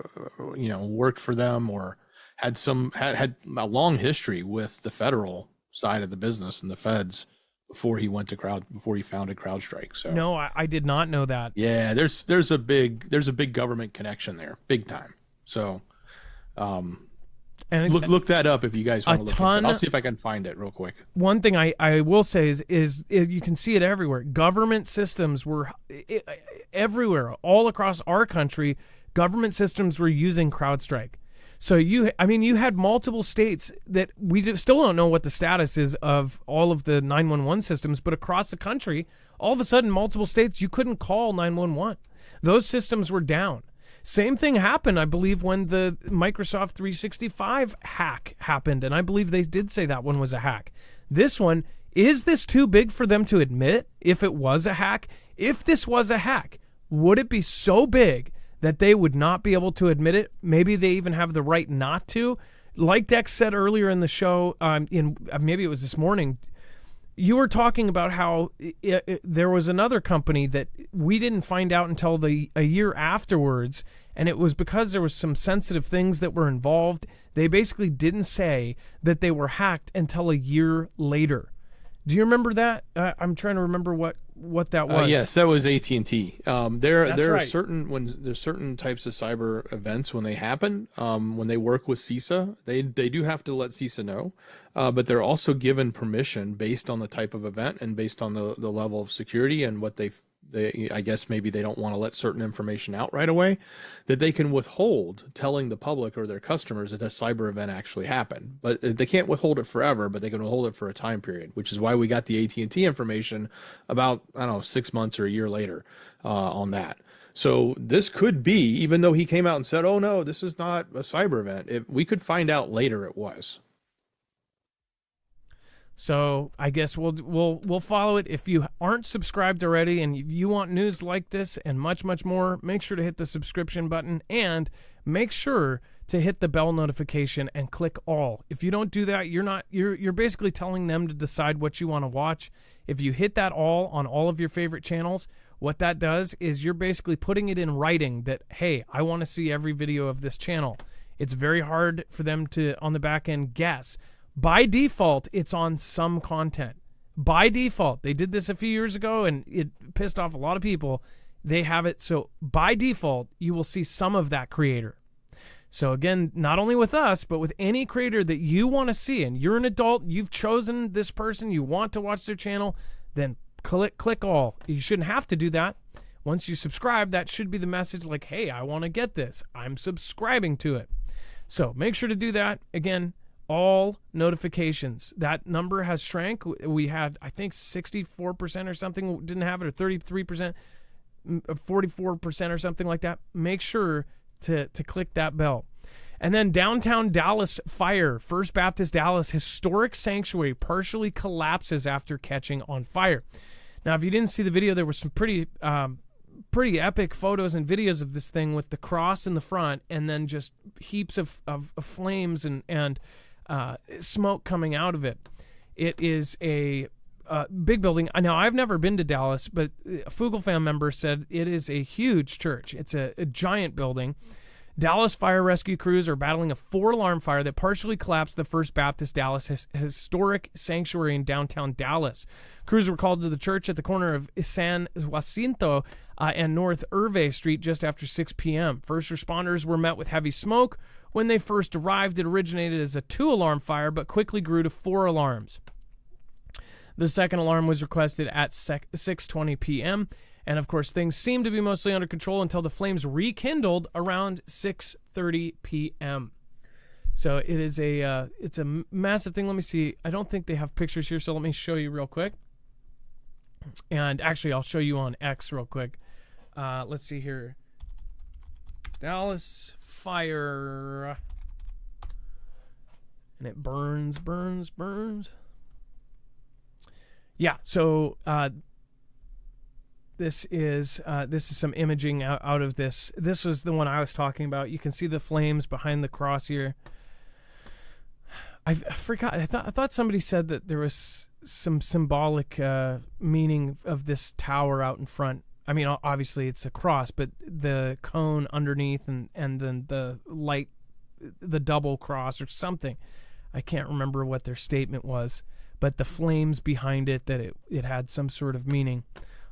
for them, or had a long history with the federal side of the business and the feds before he founded CrowdStrike. So no, I did not know that. Yeah, there's a big government connection there, big time. So and look that up if you guys want to look into it. I'll see if I can find it real quick. One thing I will say is you can see it everywhere. Government systems were everywhere, all across our country. Government systems were using CrowdStrike. So you had multiple states that still don't know what the status is of all of the 911 systems, but across the country, all of a sudden, multiple states, you couldn't call 911. Those systems were down. Same thing happened, I believe, when the Microsoft 365 hack happened, and I believe they did say that one was a hack. This one, is this too big for them to admit if it was a hack? If this was a hack, would it be so big that they would not be able to admit it? Maybe they even have the right not to. Like Dex said earlier in the show, maybe it was this morning, you were talking about how there was another company that we didn't find out until a year afterwards, and it was because there was some sensitive things that were involved. They basically didn't say that they were hacked until a year later. Do you remember that? I'm trying to remember what that was. Yes, that was AT&T. There are right. certain types of cyber events when they happen. When they work with CISA, they do have to let CISA know, but they're also given permission based on the type of event and based on the level of security and what they I guess maybe they don't want to let certain information out right away, that they can withhold telling the public or their customers that a cyber event actually happened. But they can't withhold it forever, but they can withhold it for a time period, which is why we got the AT&T information about, 6 months or a year later on that. So this could be, even though he came out and said, oh no, this is not a cyber event, we could find out later it was. So I guess we'll follow it. If you aren't subscribed already and you want news like this and much, much more, make sure to hit the subscription button and make sure to hit the bell notification and click all. If you don't do that, you're basically telling them to decide what you want to watch. If you hit that all on all of your favorite channels, what that does is you're basically putting it in writing that, hey, I want to see every video of this channel. It's very hard for them to, on the back end, guess. By default, it's on some content. By default, they did this a few years ago and it pissed off a lot of people. They have it. So by default, you will see some of that creator. So again, not only with us, but with any creator that you want to see, and you're an adult, you've chosen this person, you want to watch their channel, then click all. You shouldn't have to do that. Once you subscribe, that should be the message like, hey, I want to get this. I'm subscribing to it. So make sure to do that. Again, all notifications. That number has shrank. We had, I think, 64% or something didn't have it, or 33%, 44% or something like that. Make sure to click that bell. And then downtown Dallas fire. First Baptist Dallas historic sanctuary partially collapses after catching on fire. Now, if you didn't see the video, there were some pretty epic photos and videos of this thing with the cross in the front and then just heaps of flames and smoke coming out of it. It is a big building. Now, I've never been to Dallas, but a Fugel fan member said it is a huge church. It's a giant building. Dallas fire rescue crews are battling a 4-alarm fire that partially collapsed the First Baptist Dallas historic sanctuary in downtown Dallas. Crews were called to the church at the corner of San Jacinto and North Hervé Street just after 6 p.m. First responders were met with heavy smoke. When they first arrived, it originated as a 2-alarm fire, but quickly grew to 4 alarms. The second alarm was requested at 6:20 p.m., and of course, things seemed to be mostly under control until the flames rekindled around 6:30 p.m. So it is it's a massive thing. Let me see. I don't think they have pictures here, so let me show you real quick. And actually, I'll show you on X real quick. Let's see here. Dallas fire. And it burns. Yeah, so this is some imaging out of this. This was the one I was talking about. You can see the flames behind the cross here. I forgot. I thought somebody said that there was some symbolic meaning of this tower out in front. I mean, obviously it's a cross, but the cone underneath and then the light, the double cross or something. I can't remember what their statement was, but the flames behind it, that it had some sort of meaning.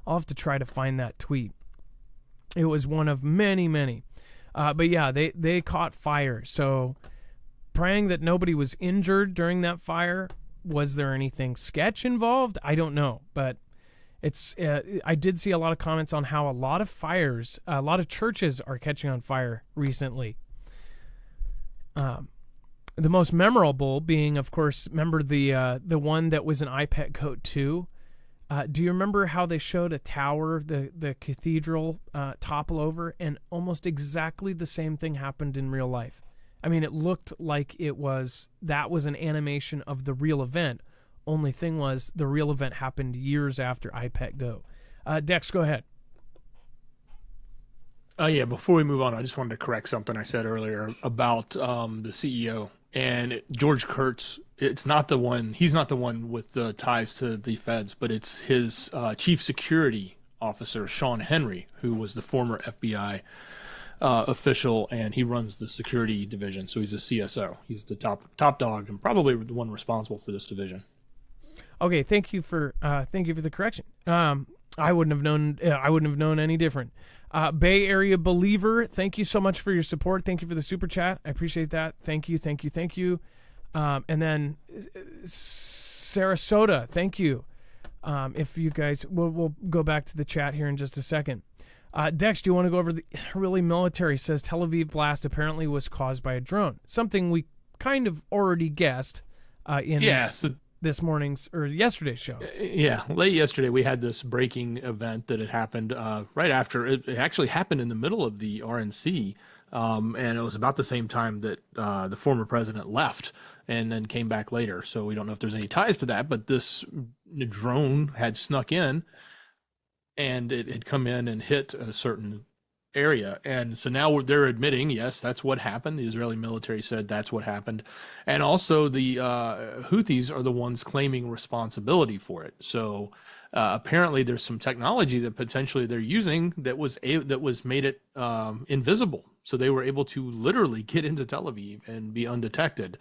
I'll have to try to find that tweet. It was one of many. But yeah, they caught fire. So praying that nobody was injured during that fire. Was there anything sketch involved? I don't know. But it's I did see a lot of comments on how a lot of churches are catching on fire recently. The most memorable being, of course, remember the one that was an iPet Coat 2. Do you remember how they showed a tower, the cathedral, topple over, and almost exactly the same thing happened in real life? I mean, it looked like that was an animation of the real event. Only thing was, the real event happened years after iPet Go. Dex, go ahead. Yeah, before we move on, I just wanted to correct something I said earlier about the CEO. And George Kurtz, it's not the one, he's not the one with the ties to the feds, but it's his chief security officer, Sean Henry, who was the former FBI official, and he runs the security division. So he's a CSO. He's the top dog and probably the one responsible for this division. Okay, thank you for the correction. I wouldn't have known any different. Bay Area Believer, thank you so much for your support. Thank you for the super chat. I appreciate that. Thank you. And then Sarasota, thank you. If you guys, we'll go back to the chat here in just a second. Dex, do you want to go over the really military? Says Tel Aviv blast apparently was caused by a drone. Something we kind of already guessed this morning's or yesterday's show. Yeah, late yesterday we had this breaking event that had happened right after. It actually happened in the middle of the RNC, and it was about the same time that the former president left and then came back later. So we don't know if there's any ties to that, but this drone had snuck in and it had come in and hit a certain area. And so now they're admitting, yes, that's what happened. The Israeli military said that's what happened. And also the Houthis are the ones claiming responsibility for it. So apparently there's some technology that potentially they're using that was made it invisible. So they were able to literally get into Tel Aviv and be undetected.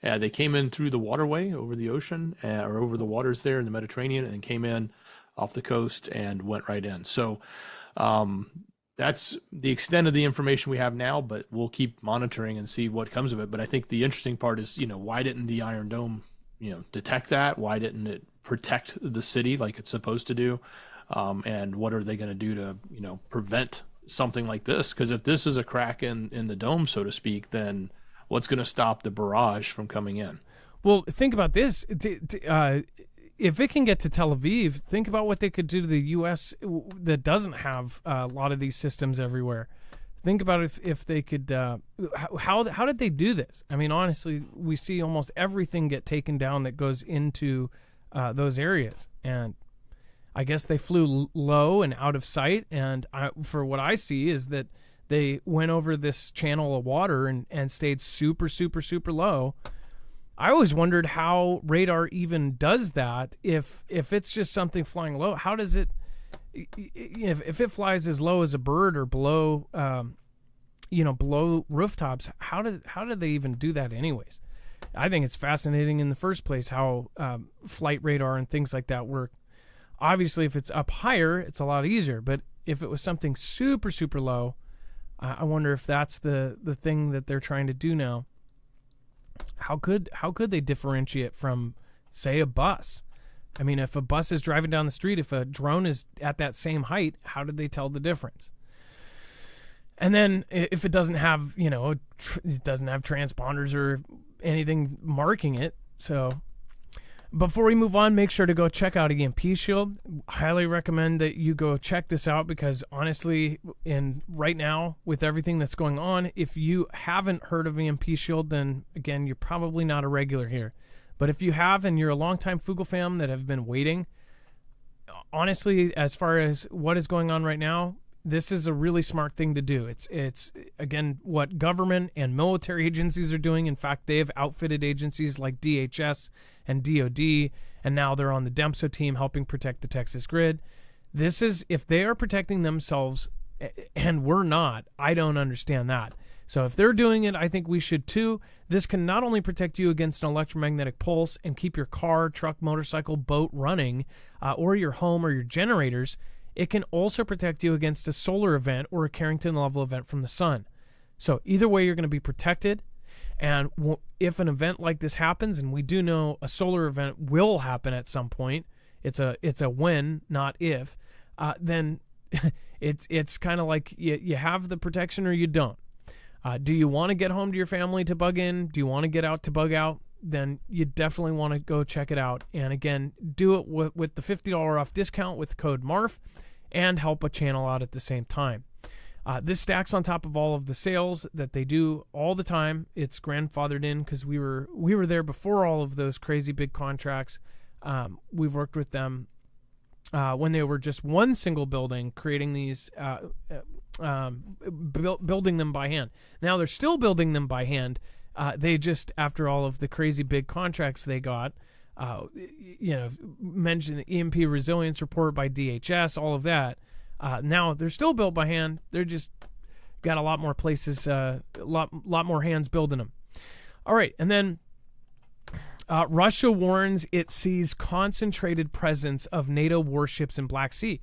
They came in through the waterway over the ocean or over the waters there in the Mediterranean and came in off the coast and went right in. So that's the extent of the information we have now, but we'll keep monitoring and see what comes of it. But I think the interesting part is, why didn't the Iron Dome, detect that? Why didn't it protect the city like it's supposed to do? And what are they going to do to, prevent something like this? Because if this is a crack in the dome, so to speak, then what's going to stop the barrage from coming in? Well, think about this. If it can get to Tel Aviv, think about what they could do to the U.S. that doesn't have a lot of these systems everywhere. Think about if they could. How did they do this? I mean, honestly, we see almost everything get taken down that goes into those areas, and I guess they flew low and out of sight. And for what I see is that they went over this channel of water and stayed super, super, super low. I always wondered how radar even does that. If it's just something flying low, how does it? If it flies as low as a bird or below, below rooftops, how do they even do that anyways? I think it's fascinating in the first place how flight radar and things like that work. Obviously, if it's up higher, it's a lot easier. But if it was something super, super low, I wonder if that's the thing that they're trying to do now. How could they differentiate from, say, a bus? I mean, if a bus is driving down the street, if a drone is at that same height, how did they tell the difference? And then if it doesn't have, it doesn't have transponders or anything marking it. So before we move on, make sure to go check out EMP Shield. Highly recommend that you go check this out because honestly, right now with everything that's going on, if you haven't heard of EMP Shield, then again, you're probably not a regular here. But if you have and you're a longtime Foogle fam that have been waiting, honestly, as far as what is going on right now, this is a really smart thing to do. It's again what government and military agencies are doing. In fact, they have outfitted agencies like DHS and DOD, and now they're on the DEMSO team helping protect the Texas grid. This is, if they are protecting themselves and we're not, I don't understand that. So if they're doing it, I think we should too. This can not only protect you against an electromagnetic pulse and keep your car, truck, motorcycle, boat running, or your home or your generators, it can also protect you against a solar event or a Carrington level event from the sun. So either way, you're going to be protected. And if an event like this happens, and we do know a solar event will happen at some point, it's a when, not if, then it's kind of like you have the protection or you don't. Do you want to get home to your family to bug in? Do you want to get out to bug out? Then you definitely want to go check it out. And again, do it with the $50 off discount with code MARF and help a channel out at the same time. This stacks on top of all of the sales that they do all the time. It's grandfathered in because we were there before all of those crazy big contracts. We've worked with them when they were just one single building, creating these, building them by hand. Now they're still building them by hand. They just, after all of the crazy big contracts they got, mentioned the EMP resilience report by DHS, all of that. Now they're still built by hand. They're just got a lot more places, a lot more hands building them. All right, and then Russia warns it sees concentrated presence of NATO warships in Black Sea.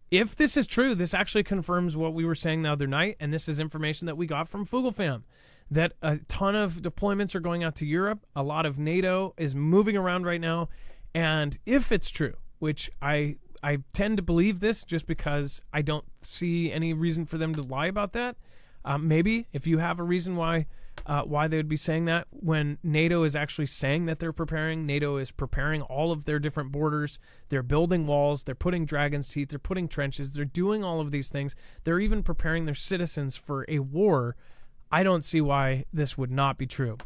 If this is true, this actually confirms what we were saying the other night, and this is information that we got from Foogle Fam, that a ton of deployments are going out to Europe. A lot of NATO is moving around right now, and if it's true, which I tend to believe this just because I don't see any reason for them to lie about that. Maybe if you have a reason why they would be saying that when NATO is actually saying that they're preparing. NATO is preparing all of their different borders. They're building walls. They're putting dragon's teeth. They're putting trenches. They're doing all of these things. They're even preparing their citizens for a war. I don't see why this would not be true.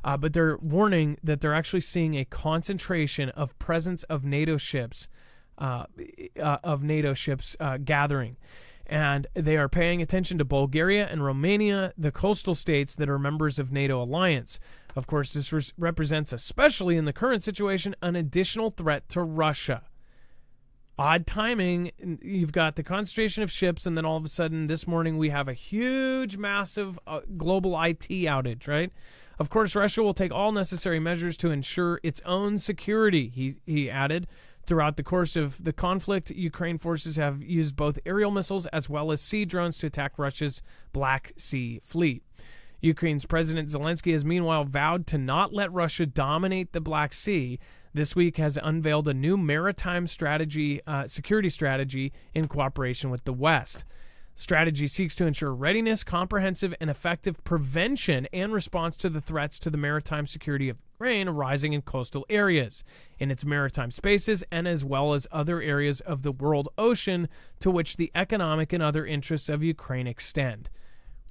But they're warning that they're actually seeing a concentration of presence of NATO ships gathering. And they are paying attention to Bulgaria and Romania, the coastal states that are members of NATO alliance. Of course, this represents, especially in the current situation, an additional threat to Russia. Odd timing. You've got the concentration of ships, and then all of a sudden this morning we have a huge, massive global IT outage, right? Of course, Russia will take all necessary measures to ensure its own security, he added. Throughout the course of the conflict, Ukraine forces have used both aerial missiles as well as sea drones to attack Russia's Black Sea fleet. Ukraine's President Zelensky has meanwhile vowed to not let Russia dominate the Black Sea. This week has unveiled a new maritime security strategy in cooperation with the West. Strategy seeks to ensure readiness, comprehensive, and effective prevention and response to the threats to the maritime security of Ukraine arising in coastal areas, in its maritime spaces, and as well as other areas of the world ocean to which the economic and other interests of Ukraine extend,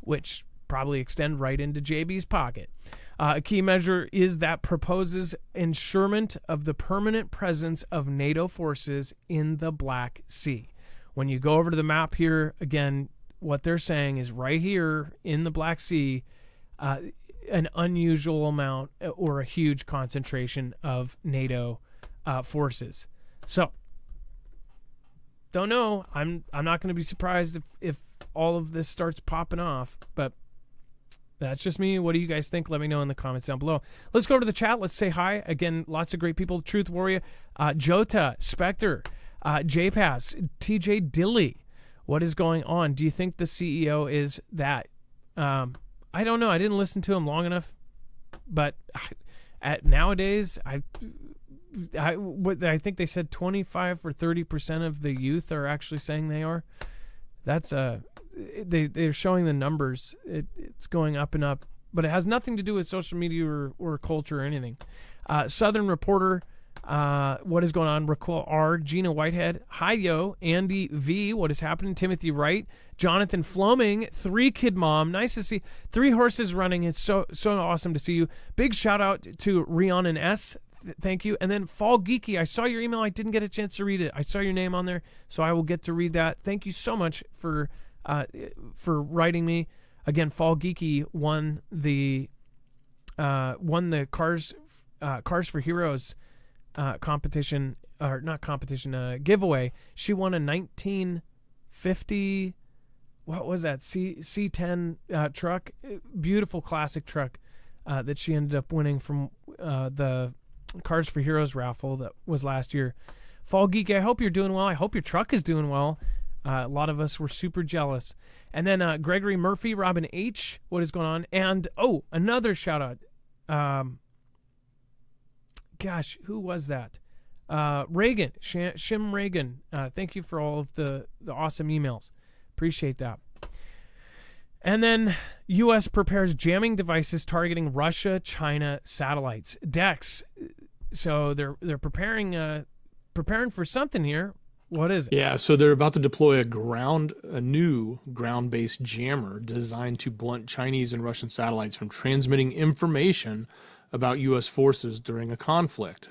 which probably extend right into JB's pocket. A key measure is that proposes ensurement of the permanent presence of NATO forces in the Black Sea. When you go over to the map here, again, what they're saying is right here in the Black Sea, an unusual amount or a huge concentration of NATO forces. So, don't know. I'm not going to be surprised if all of this starts popping off, but that's just me. What do you guys think? Let me know in the comments down below. Let's go to the chat. Let's say hi. Again, lots of great people. Truth Warrior, Jota, Spectre, JPass, TJ Dilly. What is going on? Do you think the CEO is that? I don't know. I didn't listen to him long enough, but nowadays, I think they said 25 or 30% of the youth are actually saying they are. That's they're showing the numbers. It's going up and up, but it has nothing to do with social media or culture or anything. Southern Reporter. What is going on? Raquel R, Gina Whitehead, hi yo, Andy V, what is happening? Timothy Wright, Jonathan Floming, 3-kid mom, nice to see 3 horses running. It's so awesome to see you. Big shout out to Rhiannon S, thank you. And then Fall Geeky, I saw your email, I didn't get a chance to read it. I saw your name on there, so I will get to read that. Thank you so much for writing me. Again, Fall Geeky won the Cars for Heroes competition, or not competition, giveaway. She won a 1950, what was that, C10 truck, beautiful classic truck that she ended up winning from the Cars for Heroes raffle that was last year. Fall Geek, I hope you're doing well. I hope your truck is doing well. A lot of us were super jealous. And then Gregory Murphy, Robin H, what is going on? And another shout out. Gosh, who was that? Reagan, Shim Reagan. Thank you for all of the awesome emails. Appreciate that. And then U.S. prepares jamming devices targeting Russia, China satellites. DEX. So they're preparing for something here. What is it? Yeah, so they're about to deploy a new ground-based jammer designed to blunt Chinese and Russian satellites from transmitting information about U.S. forces during a conflict.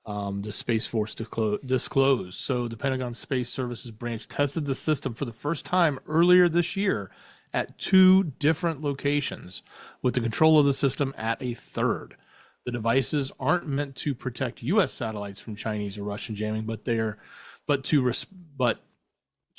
The Space Force disclosed. So the Pentagon Space Services branch tested the system for the first time earlier this year at 2 different locations, with the control of the system at a third. The devices aren't meant to protect U.S. satellites from Chinese or Russian jamming, but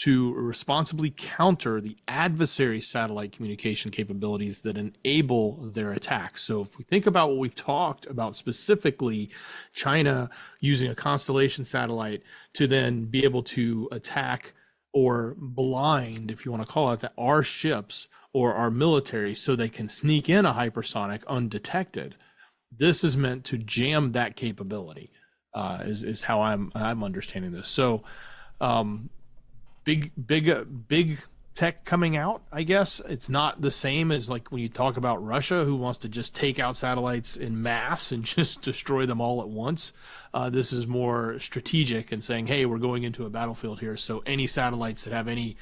to responsibly counter the adversary satellite communication capabilities that enable their attacks. So if we think about what we've talked about, specifically China using a constellation satellite to then be able to attack or blind, if you want to call it that, our ships or our military so they can sneak in a hypersonic undetected. This is meant to jam that capability, is how I'm understanding this. So big tech coming out, I guess. It's not the same as like when you talk about Russia, who wants to just take out satellites in mass and just destroy them all at once. This is more strategic and saying, hey, we're going into a battlefield here, so any satellites that have any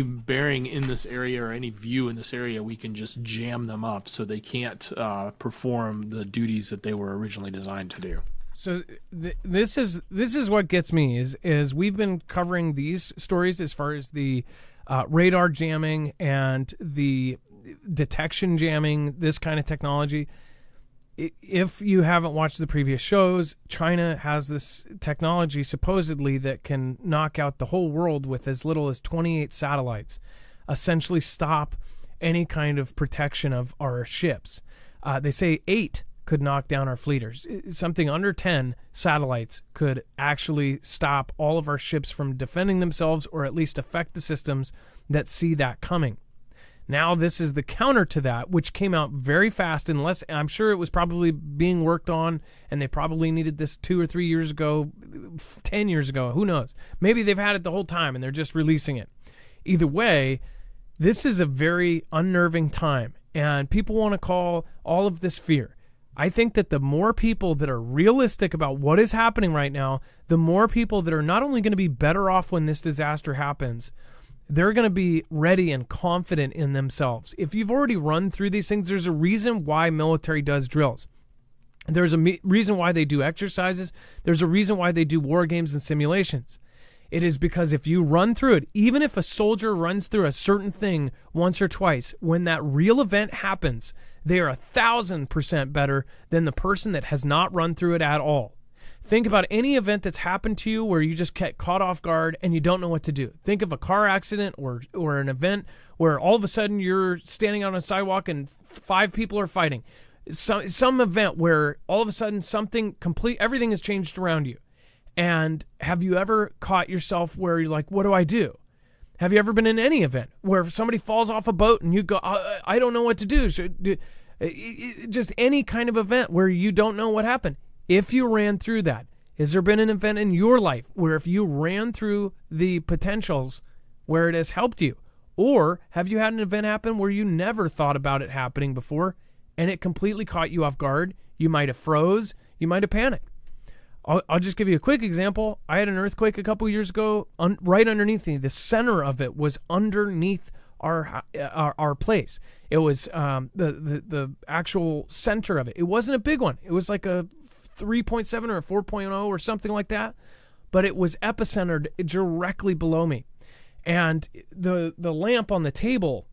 bearing in this area or any view in this area, we can just jam them up so they can't perform the duties that they were originally designed to do. So this is what gets me is we've been covering these stories as far as the radar jamming and the detection jamming, this kind of technology. If you haven't watched the previous shows, China has this technology supposedly that can knock out the whole world with as little as 28 satellites, essentially stop any kind of protection of our ships. They say 8 could knock down our fleeters. Something under 10 satellites could actually stop all of our ships from defending themselves, or at least affect the systems that see that coming. Now this is the counter to that, which came out very fast. I'm sure it was probably being worked on, and they probably needed this 2 or 3 years ago, 10 years ago, who knows? Maybe they've had it the whole time and they're just releasing it. Either way, this is a very unnerving time, and people want to call all of this fear. I think that the more people that are realistic about what is happening right now, the more people that are not only going to be better off when this disaster happens, they're going to be ready and confident in themselves. If you've already run through these things, there's a reason why military does drills. There's a reason why they do exercises. There's a reason why they do war games and simulations. It is because if you run through it, even if a soldier runs through a certain thing once or twice, when that real event happens, they are 1,000% better than the person that has not run through it at all. Think about any event that's happened to you where you just get caught off guard and you don't know what to do. Think of a car accident or an event where all of a sudden you're standing on a sidewalk and 5 people are fighting. Some event where all of a sudden everything has changed around you. And have you ever caught yourself where you're like, what do I do? Have you ever been in any event where somebody falls off a boat and you go, I don't know what to do? Just any kind of event where you don't know what happened. If you ran through that, has there been an event in your life where if you ran through the potentials where it has helped you? Or have you had an event happen where you never thought about it happening before and it completely caught you off guard? You might have froze. You might have panicked. I'll just give you a quick example. I had an earthquake a couple years ago, right underneath me. The center of it was underneath our place. It was the actual center of it. It wasn't a big one. It was like a 3.7 or a 4.0 or something like that, but it was epicentered directly below me. And the lamp on the table,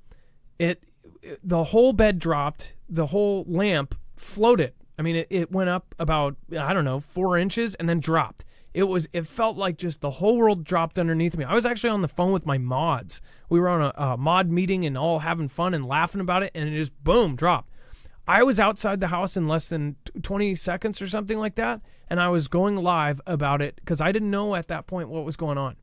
the whole bed dropped, the whole lamp floated. I mean, it went up about, 4 inches and then dropped. It felt like just the whole world dropped underneath me. I was actually on the phone with my mods. We were on a mod meeting and all having fun and laughing about it, and it just boom, dropped. I was outside the house in less than 20 seconds or something like that, and I was going live about it because I didn't know at that point what was going on.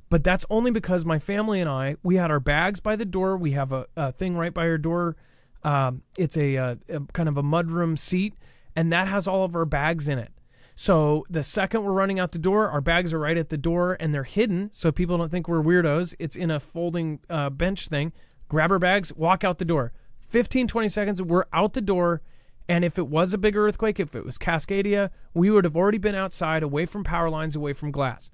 But that's only because my family and I, we had our bags by the door. We have a thing right by our door. It's a kind of a mudroom seat, and that has all of our bags in it. So the second we're running out the door, our bags are right at the door, and they're hidden so people don't think we're weirdos. It's in a folding bench thing. grab our bags, walk out the door. 15, 20 seconds, we're out the door. And if it was a big earthquake, if it was Cascadia, we would have already been outside, away from power lines, away from glass.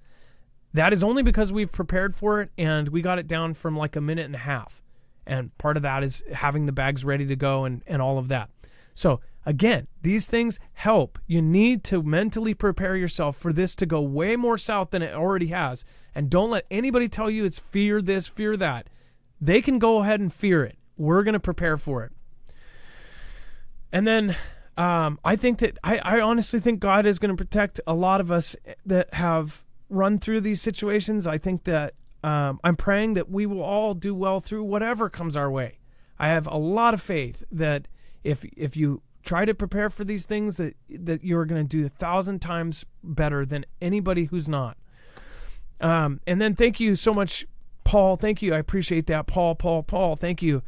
That is only because we've prepared for it, and we got it down from like a minute and a half. And part of that is having the bags ready to go and all of that. So again, these things help. You need to mentally prepare yourself for this to go way more south than it already has. And don't let anybody tell you it's fear this, fear that. They can go ahead and fear it. We're going to prepare for it. And then I think that I honestly think God is going to protect a lot of us that have run through these situations. I think that I'm praying that we will all do well through whatever comes our way. I have a lot of faith that if you try to prepare for these things, that you're going to do 1,000 times better than anybody who's not. And then thank you so much, Paul. Thank you. I appreciate that. Paul. Thank you.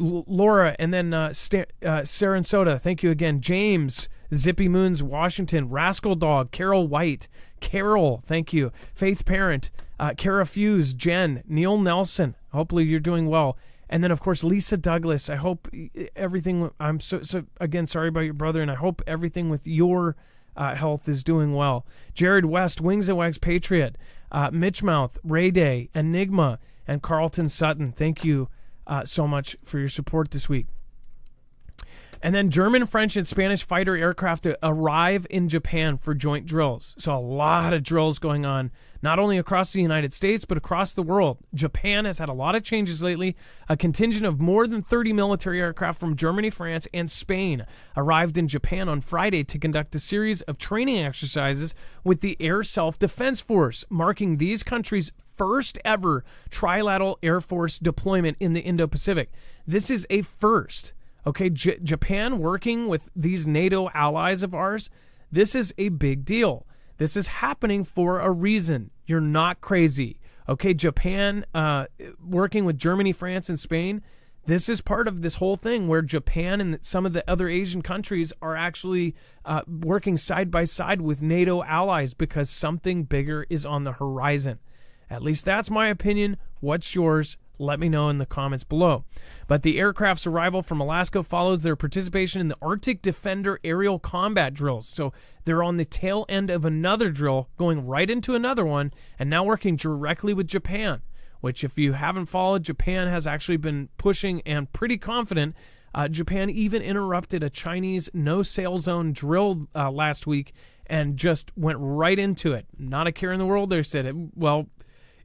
Laura, and then Sarah and Soda. Thank you again. James, Zippy Moons, Washington, Rascal Dog, Carol White, Carol, thank you. Faith Parent, Kara Fuse, Jen, Neil Nelson. Hopefully you're doing well. And then, of course, Lisa Douglas. I hope everything, I'm so again, sorry about your brother, and I hope everything with your health is doing well. Jared West, Wings and Wags Patriot, Mitchmouth, Ray Day, Enigma, and Carlton Sutton. Thank you so much for your support this week. And then German, French, and Spanish fighter aircraft arrive in Japan for joint drills. So a lot of drills going on, not only across the United States, but across the world. Japan has had a lot of changes lately. A contingent of more than 30 military aircraft from Germany, France, and Spain arrived in Japan on Friday to conduct a series of training exercises with the Air Self-Defense Force, marking these countries' first ever trilateral Air Force deployment in the Indo-Pacific. This is a first. Okay, Japan working with these NATO allies of ours, this is a big deal. This is happening for a reason. You're not crazy. Okay, Japan working with Germany, France, and Spain, this is part of this whole thing where Japan and some of the other Asian countries are actually working side by side with NATO allies because something bigger is on the horizon. At least that's my opinion. What's yours? Let me know in the comments below. But the aircraft's arrival from Alaska follows their participation in the Arctic Defender aerial combat drills. So they're on the tail end of another drill, going right into another one, and now working directly with Japan, which if you haven't followed, Japan has actually been pushing and pretty confident. Japan even interrupted a Chinese no-sail zone drill last week and just went right into it. Not a care in the world. They said, well,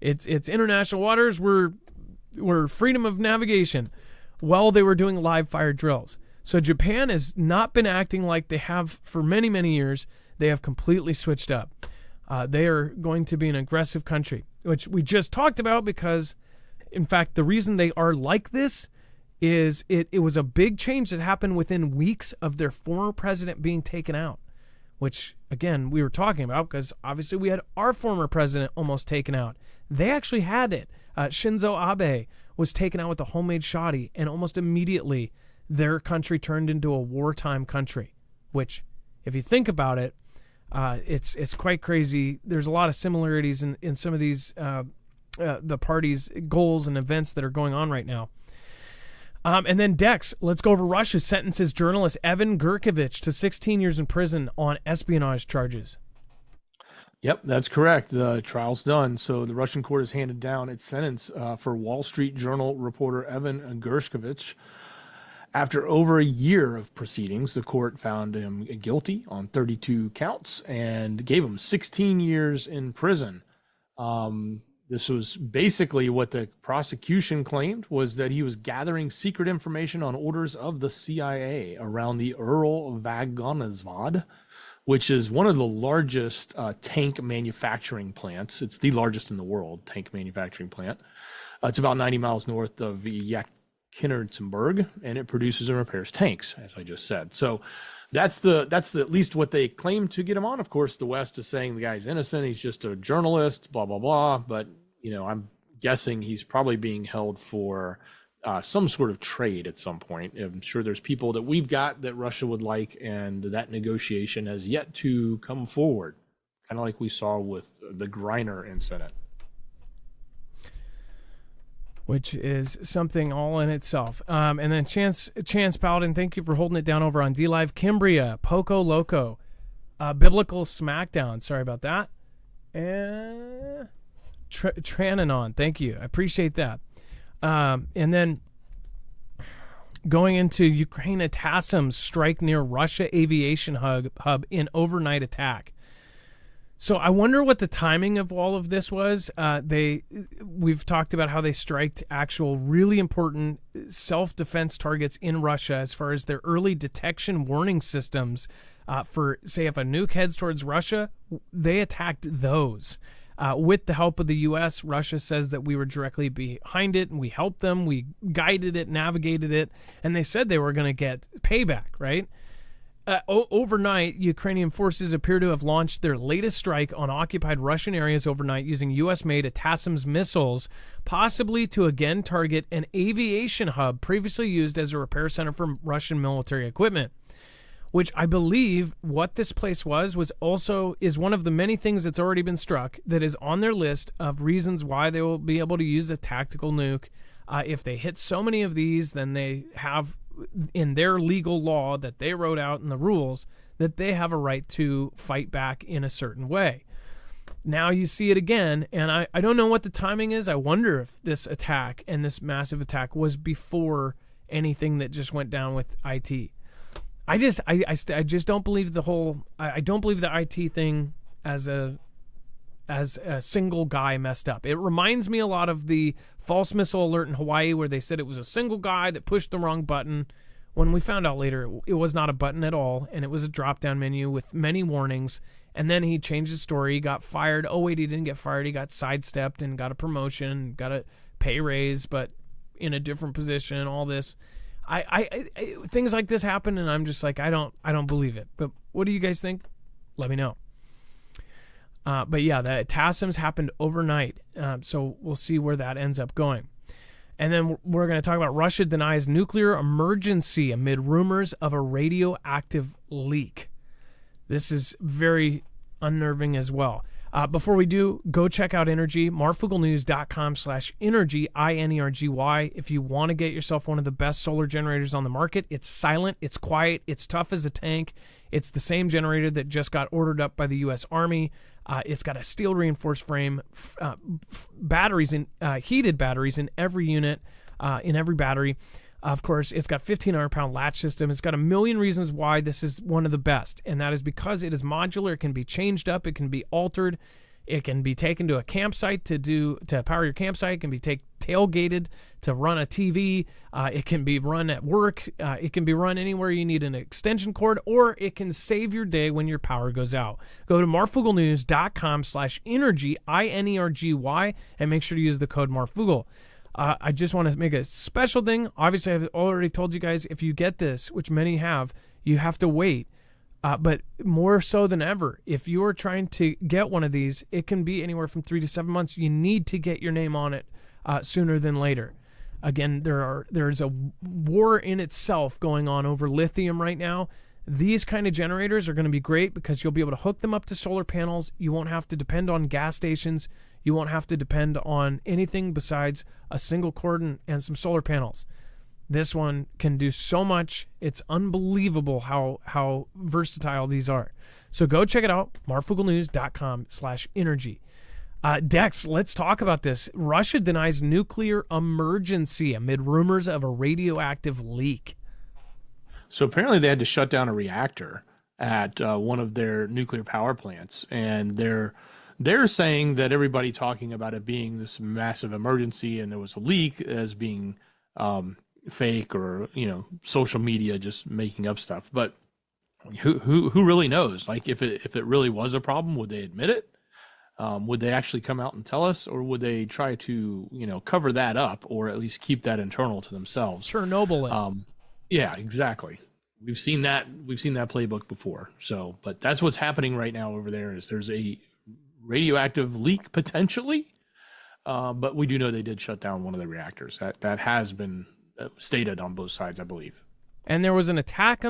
it's international waters. We're freedom of navigation while they were doing live fire drills. So Japan has not been acting like they have for many, many years. They have completely switched up. They are going to be an aggressive country, which we just talked about because, in fact, the reason they are like this is it was a big change that happened within weeks of their former president being taken out, which, again, we were talking about because obviously we had our former president almost taken out. They actually had it. Shinzo Abe was taken out with a homemade shoddy, and almost immediately their country turned into a wartime country, which, if you think about it, it's quite crazy. There's a lot of similarities in some of these the party's goals and events that are going on right now. And then Dex, let's go over Russia sentences journalist Evan Gershkovich to 16 years in prison on espionage charges. Yep, that's correct. The trial's done. So the Russian court has handed down its sentence for Wall Street Journal reporter Evan Gershkovich. After over a year of proceedings, the court found him guilty on 32 counts and gave him 16 years in prison. This was basically what the prosecution claimed, was that he was gathering secret information on orders of the CIA around the Ural Vagonezvod, which is one of the largest tank manufacturing plants. It's the largest in the world tank manufacturing plant. It's about 90 miles north of Yekaterinburg, and it produces and repairs tanks, as I just said. So that's at least what they claim to get him on. Of course, the West is saying the guy's innocent. He's just a journalist, blah, blah, blah. But, I'm guessing he's probably being held for some sort of trade at some point. I'm sure there's people that we've got that Russia would like, and that negotiation has yet to come forward, kind of like we saw with the Griner incident. which is something all in itself. And then Chance Paladin, thank you for holding it down over on DLive. Kimbria, Poco Loco, Biblical Smackdown, sorry about that. And Trananon, thank you. I appreciate that. And then going into Ukraine, ATASM's strike near Russia aviation hub in overnight attack. So I wonder what the timing of all of this was. We've talked about how they striked actual really important self-defense targets in Russia as far as their early detection warning systems for, say, if a nuke heads towards Russia, they attacked those. With the help of the U.S., Russia says that we were directly behind it, and we helped them, we guided it, navigated it, and they said they were going to get payback, right? Overnight, Ukrainian forces appear to have launched their latest strike on occupied Russian areas overnight using U.S.-made ATASM's missiles, possibly to again target an aviation hub previously used as a repair center for Russian military equipment. Which I believe what this place is one of the many things that's already been struck that is on their list of reasons why they will be able to use a tactical nuke. If they hit so many of these, then they have in their legal law that they wrote out in the rules that they have a right to fight back in a certain way. Now you see it again, and I don't know what the timing is. I wonder if this attack and this massive attack was before anything that just went down with IT. I just don't believe I don't believe the IT thing as a single guy messed up. It reminds me a lot of the false missile alert in Hawaii where they said it was a single guy that pushed the wrong button, when we found out later it was not a button at all, and it was a drop-down menu with many warnings, and then he changed his story, he got fired. Oh wait, he didn't get fired, he got sidestepped and got a promotion, got a pay raise, but in a different position, all this. I things like this happen, and I'm just like, I don't believe it. But what do you guys think? Let me know. But yeah, the ATASMs happened overnight, so we'll see where that ends up going. And then we're going to talk about Russia denies nuclear emergency amid rumors of a radioactive leak. This is very unnerving as well. Before we do, go check out Energy, marfugglenews.com/energy, INERGY. If you want to get yourself one of the best solar generators on the market, it's silent, it's quiet, it's tough as a tank. It's the same generator that just got ordered up by the U.S. Army. It's got a steel reinforced frame, batteries, heated batteries in every unit, in every battery. Of course, it's got 1,500-pound latch system. It's got a million reasons why this is one of the best, and that is because it is modular. It can be changed up. It can be altered. It can be taken to a campsite to power your campsite. It can be tailgated to run a TV. It can be run at work. It can be run anywhere you need an extension cord, or it can save your day when your power goes out. Go to marfugglenews.com/energy, INERGY, and make sure to use the code Marfoogle. I just want to make a special thing. Obviously, I've already told you guys, if you get this, which many have, you have to wait. But more so than ever, if you are trying to get one of these, it can be anywhere from 3 to 7 months. You need to get your name on it sooner than later. Again, there's a war in itself going on over lithium right now. These kind of generators are going to be great because you'll be able to hook them up to solar panels. You won't have to depend on gas stations. You won't have to depend on anything besides a single cord and some solar panels. This one can do so much. It's unbelievable how versatile these are. So go check it out, marfugglenews.com/energy. Dex, let's talk about this. Russia denies nuclear emergency amid rumors of a radioactive leak. So apparently they had to shut down a reactor at one of their nuclear power plants, and they're saying that everybody talking about it being this massive emergency and there was a leak as being fake, or social media just making up stuff. But who really knows? Like, if it really was a problem, would they admit it? Would they actually come out and tell us, or would they try to cover that up, or at least keep that internal to themselves? Chernobyl it. Yeah, exactly. We've seen that playbook before. So, but that's what's happening right now over there. Is there's a radioactive leak potentially, but we do know they did shut down one of the reactors. That has been stated on both sides, I believe. And there was an attack.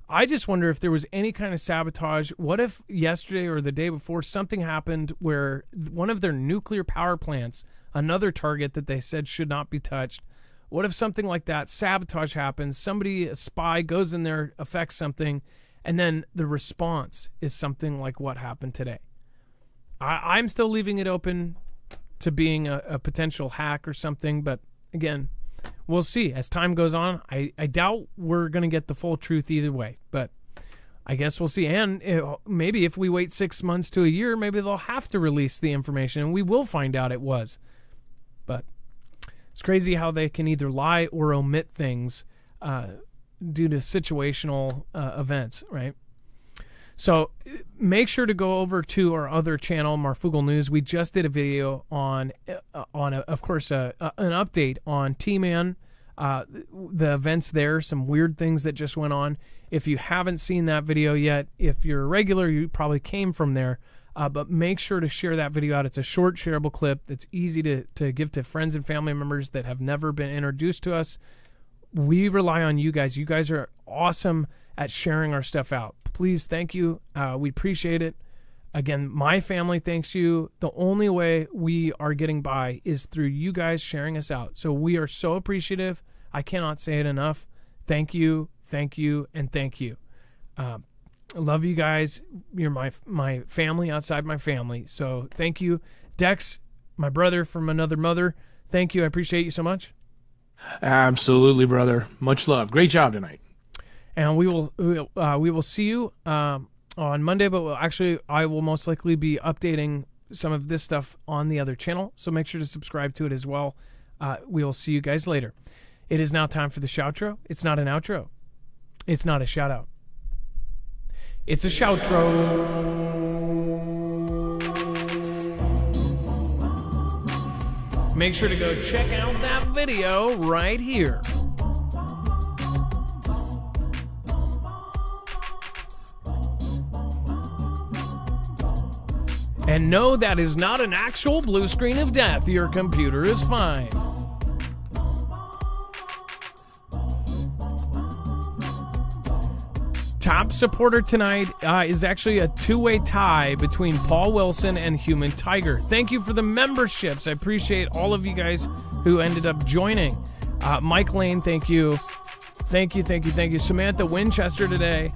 I just wonder if there was any kind of sabotage. What if yesterday or the day before something happened where one of their nuclear power plants, another target that they said should not be touched. What if something like that, sabotage happens, somebody, a spy, goes in there, affects something, and then the response is something like what happened today? I'm still leaving it open to being a potential hack or something, but again, we'll see. As time goes on, I doubt we're going to get the full truth either way, but I guess we'll see. And maybe if we wait 6 months to a year, maybe they'll have to release the information and we will find out it was. But it's crazy how they can either lie or omit things due to situational events, right? So make sure to go over to our other channel, Marfoogle News. We just did a video on of course, an update on T-Man, the events there, some weird things that just went on. If you haven't seen that video yet, if you're a regular, you probably came from there. But make sure to share that video out. It's a short, shareable clip that's easy to give to friends and family members that have never been introduced to us. We rely on you guys. You guys are awesome at sharing our stuff out. Please, thank you. We appreciate it. Again, my family thanks you. The only way we are getting by is through you guys sharing us out. So we are so appreciative. I cannot say it enough. Thank you, and thank you. I love you guys. You're my family outside my family. So thank you. Dex, my brother from another mother, thank you. I appreciate you so much. Absolutely, brother. Much love. Great job tonight. And we will see you on Monday, but I will most likely be updating some of this stuff on the other channel, so make sure to subscribe to it as well. We will see you guys later. It is now time for the shoutro. It's not an outro. It's not a shout out. It's a shoutro. Make sure to go check out that video right here. And no, that is not an actual blue screen of death. Your computer is fine. Top supporter tonight is actually a two-way tie between Paul Wilson and Human Tiger. Thank you for the memberships. I appreciate all of you guys who ended up joining. Mike Lane, thank you. Thank you. Samantha Winchester today.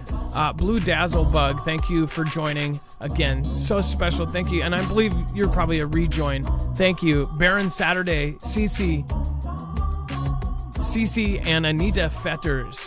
Blue Dazzle Bug, thank you for joining. Again, so special. Thank you. And I believe you're probably a rejoin. Thank you. Baron Saturday, Cece, and Anita Fetters.